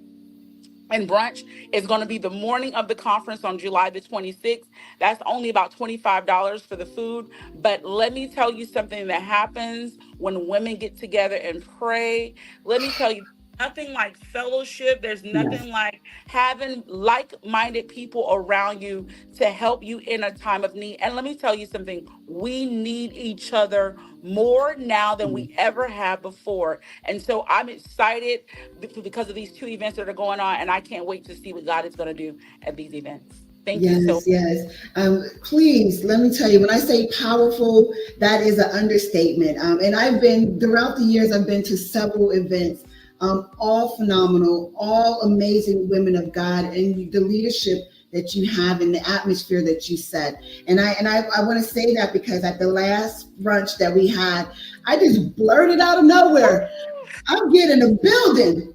Speaker 11: and brunch is going to be the morning of the conference on July the 26th. That's only about $25 for the food. But let me tell you something that happens when women get together and pray. Let me tell you, nothing like fellowship. There's nothing like having like-minded people around you to help you in a time of need. And let me tell you something, we need each other more now than we ever have before. And so I'm excited because of these two events that are going on, and I can't wait to see what God is going to do at these events. Thank you so much.
Speaker 3: Yes. Please, let me tell you, when I say powerful, that is an understatement. And I've been, throughout the years, I've been to several events, all phenomenal, all amazing women of God, and the leadership that you have and the atmosphere that you set. And I want to say that because at the last brunch that we had, I just blurted out of nowhere, I'm getting a building.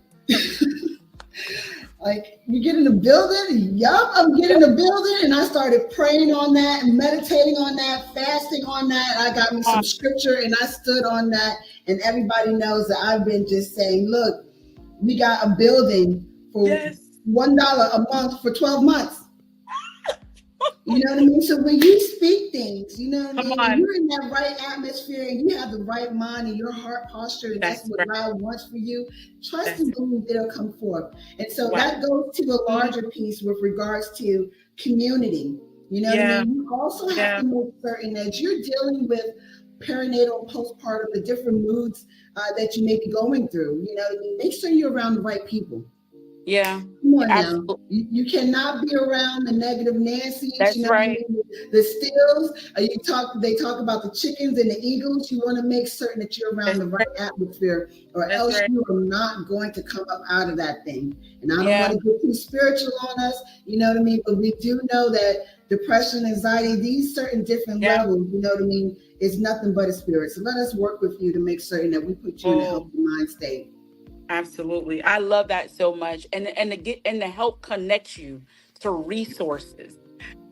Speaker 3: Like, you get in the building? Yup, I'm getting a building. And I started praying on that and meditating on that, fasting on that. I got me some scripture and I stood on that. And everybody knows that I've been just saying, look, we got a building for $1 a month for 12 months. You know what I mean? So when you speak things, you know what I mean? When you're in that right atmosphere and you have the right mind and your heart posture, and that's what God wants for you, trust and believe it'll come forth. And so that goes to a larger piece with regards to community. You know what I mean? You also have to make certain that you're dealing with perinatal, postpartum, the different moods that you may be going through. You know what I mean? Make sure you're around the right people.
Speaker 11: Yeah.
Speaker 3: Come on now. You cannot be around the negative Nancy's.
Speaker 11: That's right.
Speaker 3: I mean? The stills. They talk about the chickens and the eagles. You want to make certain that you're around the right atmosphere, or else you are not going to come up out of that thing. And I don't want to get too spiritual on us, you know what I mean? But we do know that depression, anxiety, these certain different levels, you know what I mean, is nothing but a spirit. So let us work with you to make certain that we put you in a healthy mind state.
Speaker 11: Absolutely. I love that so much. And to help connect you to resources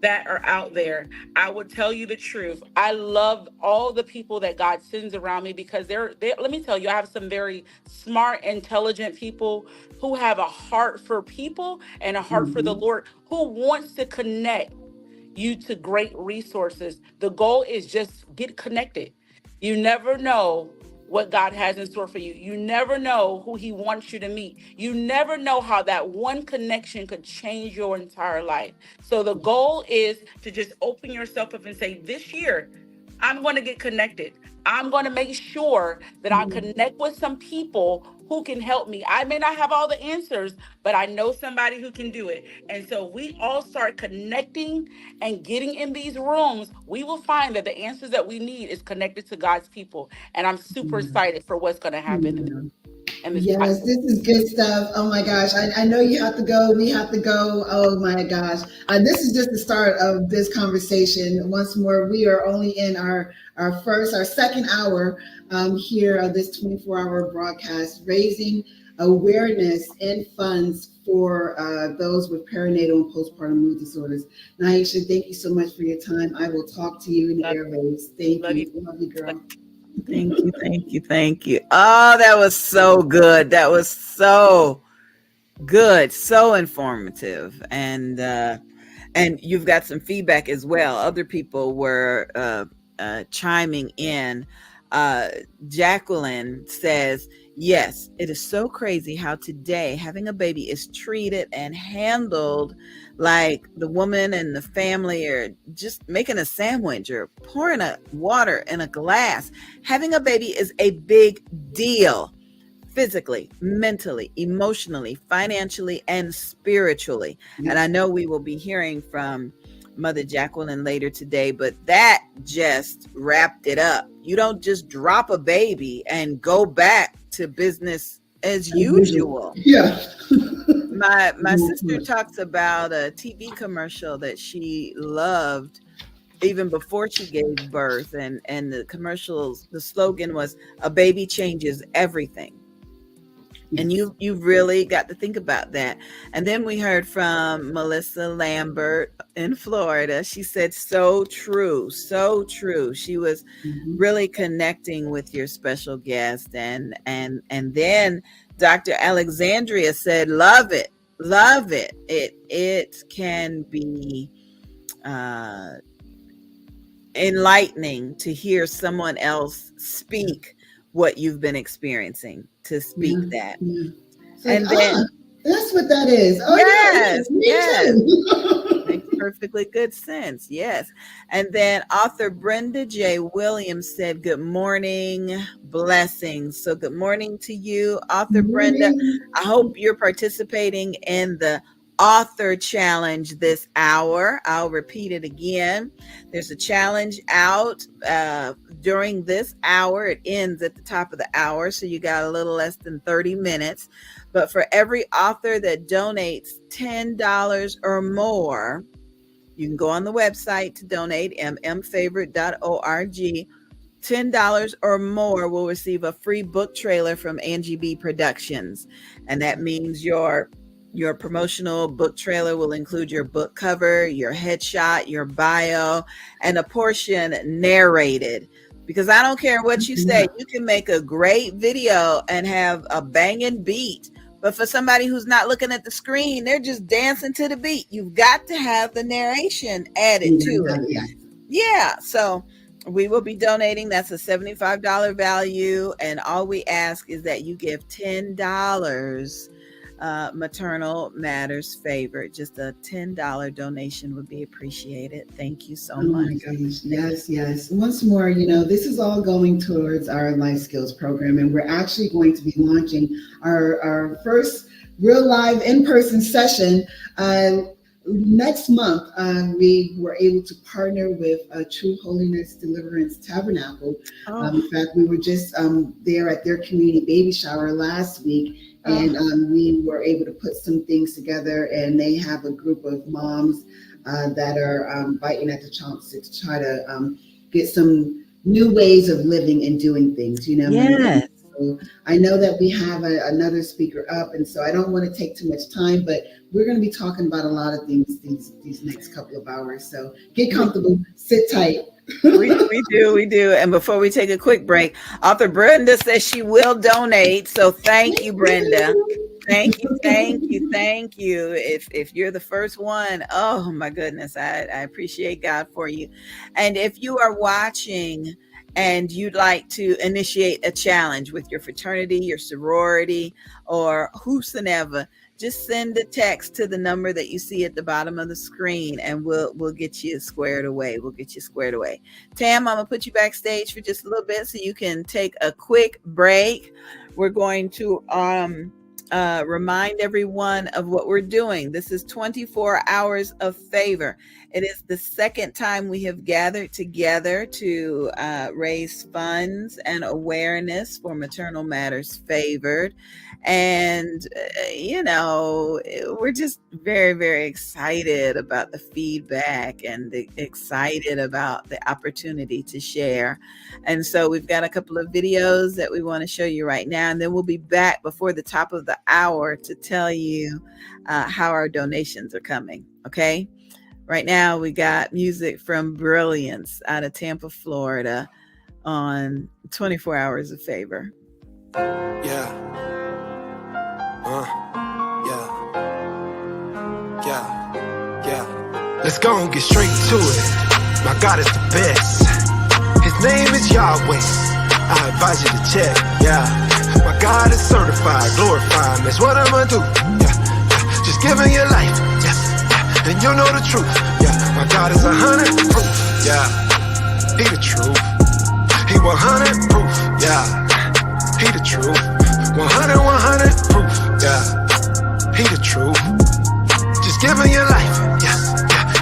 Speaker 11: that are out there. I would tell you the truth. I love all the people that God sends around me because they're let me tell you, I have some very smart, intelligent people who have a heart for people and a heart for the Lord, who wants to connect you to great resources. The goal is just get connected. You never know what God has in store for you. You never know who he wants you to meet. You never know how that one connection could change your entire life. So the goal is to just open yourself up and say, this year, I'm going to get connected. I'm going to make sure that I connect with some people who can help me. I may not have all the answers, but I know somebody who can do it. And so we all start connecting and getting in these rooms, we will find that the answers that we need is connected to God's people. And I'm super excited for what's going to happen.
Speaker 3: Yes, this is good stuff. Oh my gosh. I know you have to go. We have to go. Oh my gosh. This is just the start of this conversation. Once more, we are only in our second hour here of this 24-hour broadcast, raising awareness and funds for those with perinatal and postpartum mood disorders. Nyesha, thank you so much for your time. I will talk to you in the airwaves. Thank you. Love you, girl.
Speaker 1: Thank you. Oh, that was so good. That was so good, so informative, and you've got some feedback as well. Other people were chiming in. Jacqueline says, yes, it is so crazy how today having a baby is treated and handled like the woman and the family are just making a sandwich or pouring water in a glass. Having a baby is a big deal, physically, mentally, emotionally, financially, and spiritually. And I know we will be hearing from Mother Jacqueline later today, but that just wrapped it up. You don't just drop a baby and go back to business as usual.
Speaker 3: Yeah.
Speaker 1: My sister talks about a TV commercial that she loved even before she gave birth, and the commercials, the slogan was, "A baby changes everything." And you really got to think about that. And then we heard from Melissa Lambert in Florida. She said, so true, so true. She was really connecting with your special guest. And then Dr. Alexandria said, love it. It can be enlightening to hear someone else speak what you've been experiencing, to speak that. And then
Speaker 3: that's what that is. Oh,
Speaker 1: yes,
Speaker 3: yes.
Speaker 1: Makes perfectly good sense. Yes. And then author Brenda J. Williams said, good morning, blessings. So good morning to you, author Brenda. I hope you're participating in the author challenge this hour. I'll repeat it again. There's a challenge out during this hour. It ends at the top of the hour, so you got a little less than 30 minutes. But for every author that donates $10 or more, you can go on the website to donate, mmfavorite.org. $10 or more will receive a free book trailer from Angie B Productions. And that means your promotional book trailer will include your book cover, your headshot, your bio, and a portion narrated. Because I don't care what you say, you can make a great video and have a banging beat. But for somebody who's not looking at the screen, they're just dancing to the beat. You've got to have the narration added to it. Yeah. So we will be donating. That's a $75 value. And all we ask is that you give $10. Maternal Matters Favorite. Just a $10 donation would be appreciated. Thank you so much.
Speaker 3: Oh my gosh. Yes. Once more, this is all going towards our life skills program, and we're actually going to be launching our first real live in-person session next month. We were able to partner with True Holiness Deliverance Tabernacle. In fact, we were just there at their community baby shower last week. And we were able to put some things together, and they have a group of moms that are biting at the chopsticks to try to get some new ways of living and doing things,
Speaker 1: Yes.
Speaker 3: So I know that we have another speaker up, and so I don't want to take too much time, but we're going to be talking about a lot of things these next couple of hours. So get comfortable, sit tight.
Speaker 1: we do. And before we take a quick break, author Brenda says she will donate. So thank you, Brenda. Thank you. If you're the first one, oh my goodness, I appreciate God for you. And if you are watching and you'd like to initiate a challenge with your fraternity, your sorority, or whosoever, just send a text to the number that you see at the bottom of the screen, and we'll get you squared away. Tam, I'm gonna put you backstage for just a little bit so you can take a quick break. We're going to remind everyone of what we're doing. This is 24 Hours of Favor. It is the second time we have gathered together to raise funds and awareness for Maternal Matters Favored. And, we're just very, very excited about the feedback and excited about the opportunity to share. And so we've got a couple of videos that we want to show you right now. And then we'll be back before the top of the hour to tell you how our donations are coming. Okay. Right now, we got music from Brilliance out of Tampa, Florida on 24 Hours of Favor.
Speaker 7: Yeah. Let's go and get straight to it. My God is the best. His name is Yahweh. I advise you to check. Yeah. My God is certified, glorified. That's what I'm gonna do. Yeah. Just giving your life. Yeah. And you know the truth. Yeah. My God is 100 proof. Yeah. He the truth. He 100 proof. Yeah. He the truth. 100 proof. Yeah. He the truth. Just giving your life. Yeah.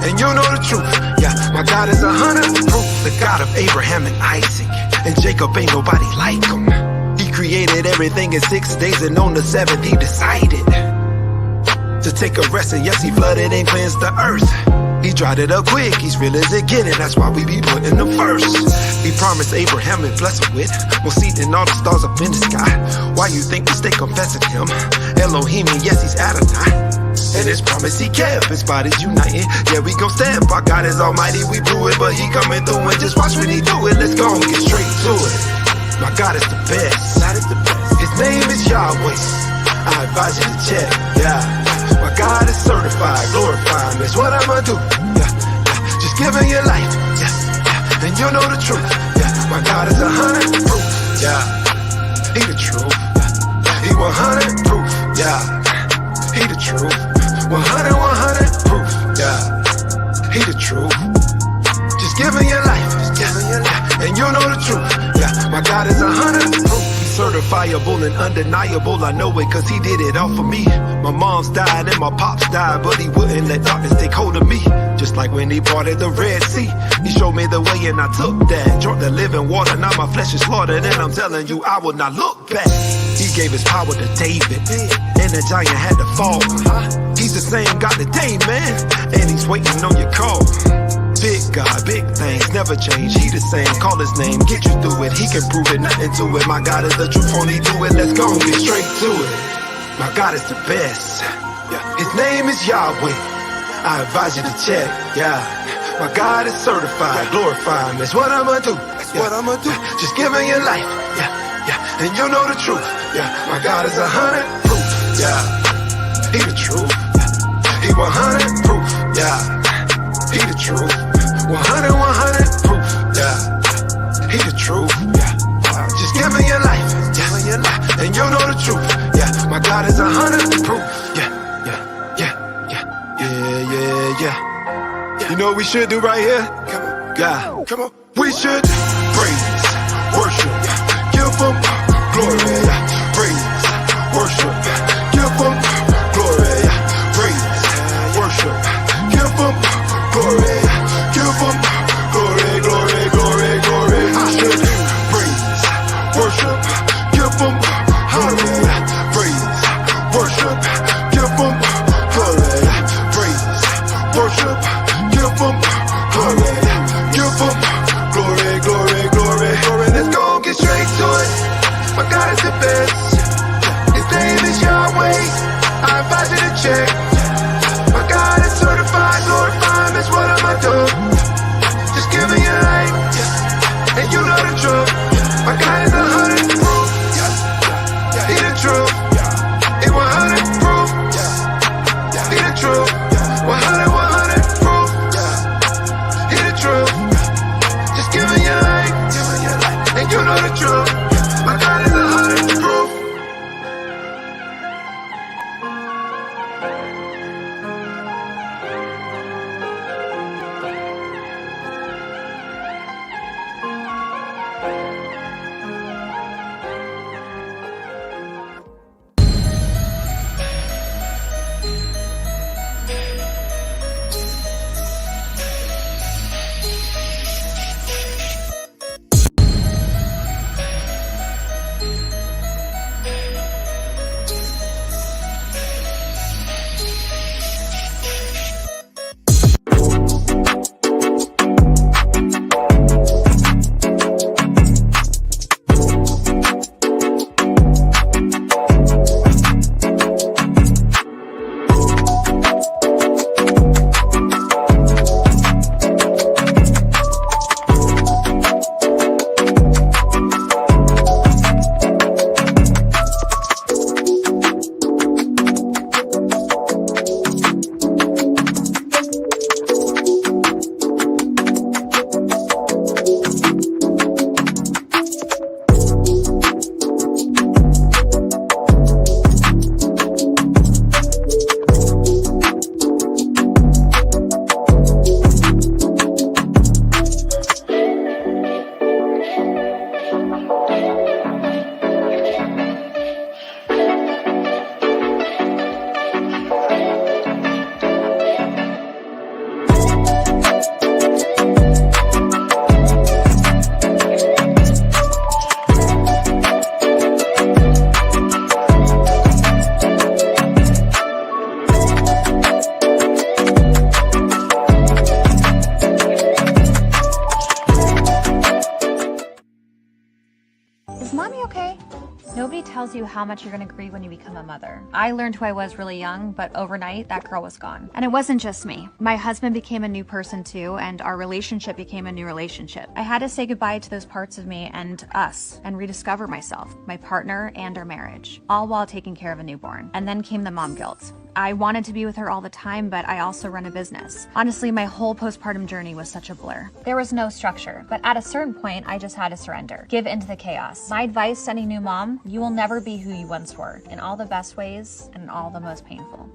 Speaker 7: And you know the truth, yeah. My God is 100 proof. The God of Abraham and Isaac and Jacob, ain't nobody like him. He created everything in 6 days, and on the 7th he decided to take a rest, and yes, he flooded and cleansed the earth. He dried it up quick, he's real as it get, and that's why we be putting him first. He promised Abraham and blessed him with more seed than all the stars up in the sky. Why you think we stay confessing him? Elohim, and yes, he's Adonai. And his promise he kept, his body's united. Yeah, we gon' step, our God is almighty, we blew it, but he coming through, and just watch when he do it. Let's go and get straight to it. My God is the best. His name is Yahweh. I advise you to check, yeah. My God is certified, glorified, that's what I'ma do, yeah, yeah. Just give him your life, yeah, yeah. And you know the truth, yeah. My God is 100 proof, yeah. He the truth, yeah. He 100 proof, yeah. He the truth, 100 proof, yeah. He the truth. Just give him your life, yeah. And you know the truth, yeah. My God is 100 proof. Certifiable and undeniable, I know it cause he did it all for me. My mom's died and my pops died, but he wouldn't let darkness take hold of me. Just like when he parted the Red Sea, he showed me the way and I took that. Drunk the living water, now my flesh is slaughtered, and I'm telling you I will not look back. He gave his power to David, and the giant had to fall. He's the same God today, man, and he's waiting on your call. Big God, big things, never change, he the same, call his name, get you through it, he can prove it, nothing to it. My God is the truth, only do it, let's go and get straight to it. My God is the best, his name is Yahweh, I advise you to check, yeah. My God is certified, glorified, that's what I'ma do, that's what I'ma do. Just give him your life, yeah, yeah, and you know the truth, yeah. My God is 100 proof, yeah. He the truth, he 100 proof, yeah. He the truth, 100 proof, yeah. He the truth, yeah. Just give me your life, yeah. And you know the truth, yeah. My God is 100 proof, yeah, yeah, yeah, yeah, yeah, yeah, yeah. You know what we should do right here? Come on, yeah. Come on. We should praise, worship, give him glory, praise, worship, give him glory, praise, worship, give him glory, give him glory, glory, glory, glory. I should praise, worship, give him hallelujah. Praise, worship, give him glory. Praise, worship, give him glory. Give him glory, glory, glory, glory. Let's go and get straight to it. My God is the best.
Speaker 5: how much you're gonna grieve when you become a mother. I learned who I was really young, but overnight, that girl was gone. And it wasn't just me. My husband became a new person too, and our relationship became a new relationship. I had to say goodbye to those parts of me and us, and rediscover myself, my partner, and our marriage, all while taking care of a newborn. And then came the mom guilt. I wanted to be with her all the time, but I also run a business. Honestly, my whole postpartum journey was such a blur. There was no structure, but at a certain point, I just had to surrender, give into the chaos. My advice to any new mom, you will never be who you once were, in all the best ways and in all the most painful.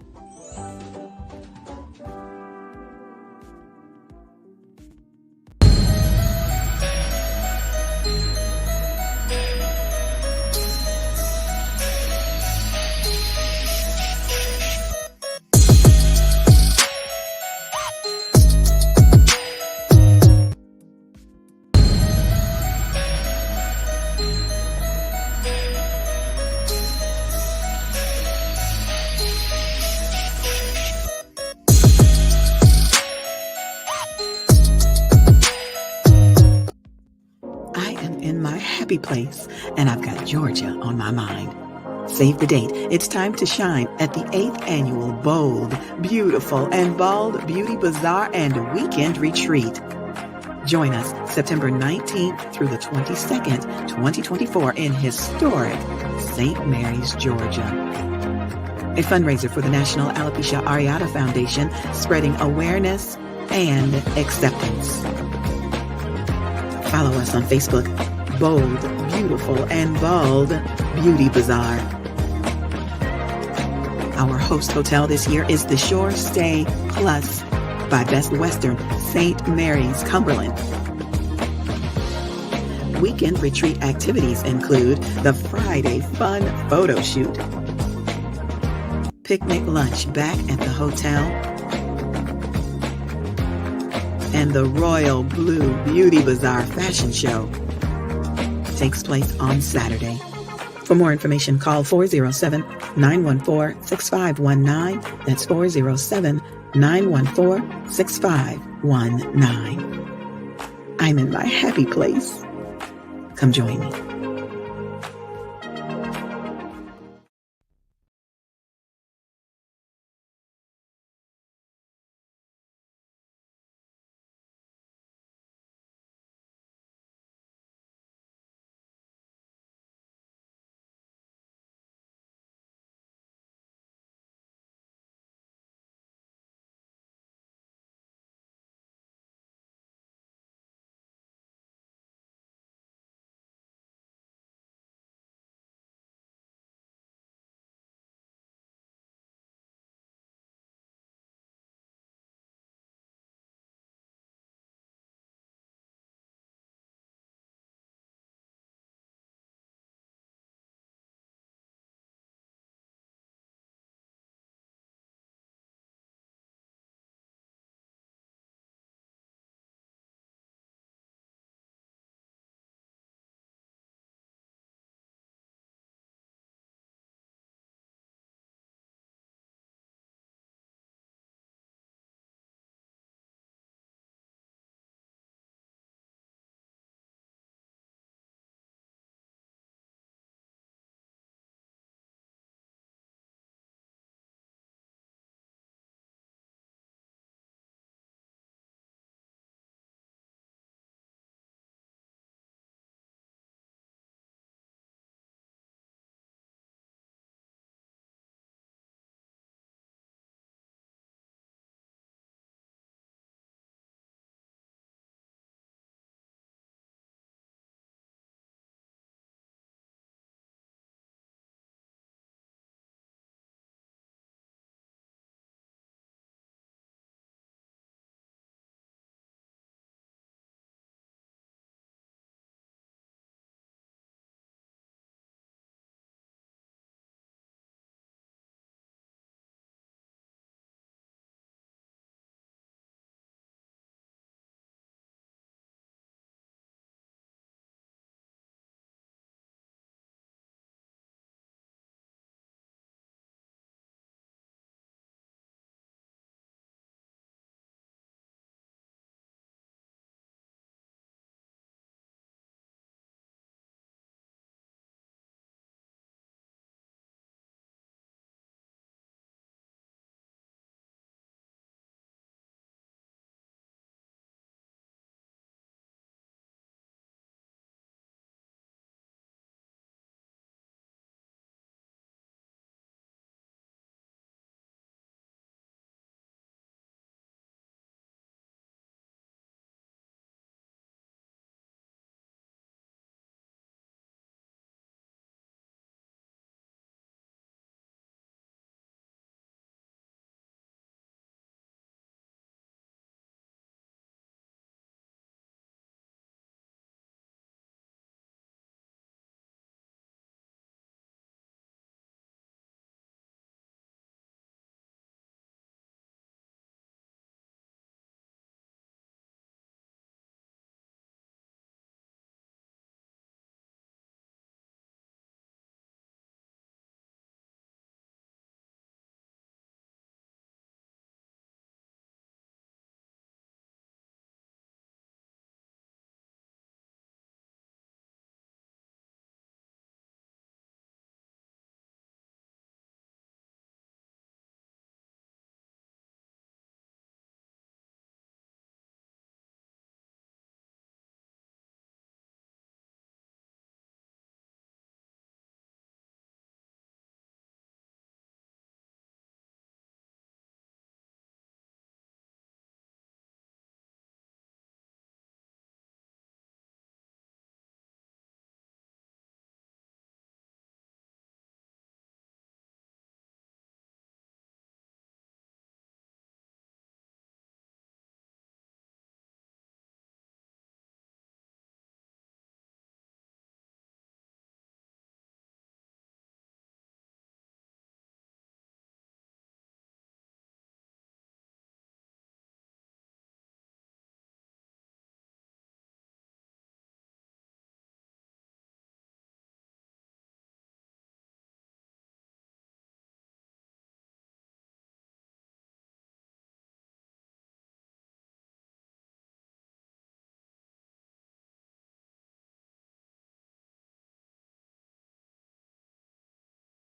Speaker 1: Happy place, and I've got Georgia on my mind. Save the date. It's time to shine at the 8th annual Bold, Beautiful, and Bald Beauty Bazaar and Weekend Retreat. Join us September 19th through the 22nd, 2024 in historic St. Mary's, Georgia. A fundraiser for the National Alopecia Areata Foundation, spreading awareness and acceptance. Follow us on Facebook, Bold, Beautiful, and Bald Beauty Bazaar. Our host hotel this year is the Shore Stay Plus by Best Western, St. Mary's, Cumberland. Weekend retreat activities include the Friday Fun Photo Shoot, picnic lunch back at the hotel, and the Royal Blue Beauty Bazaar Fashion Show takes place on Saturday. For more information, call 407-914-6519. That's 407-914-6519. I'm in my happy place. Come join me.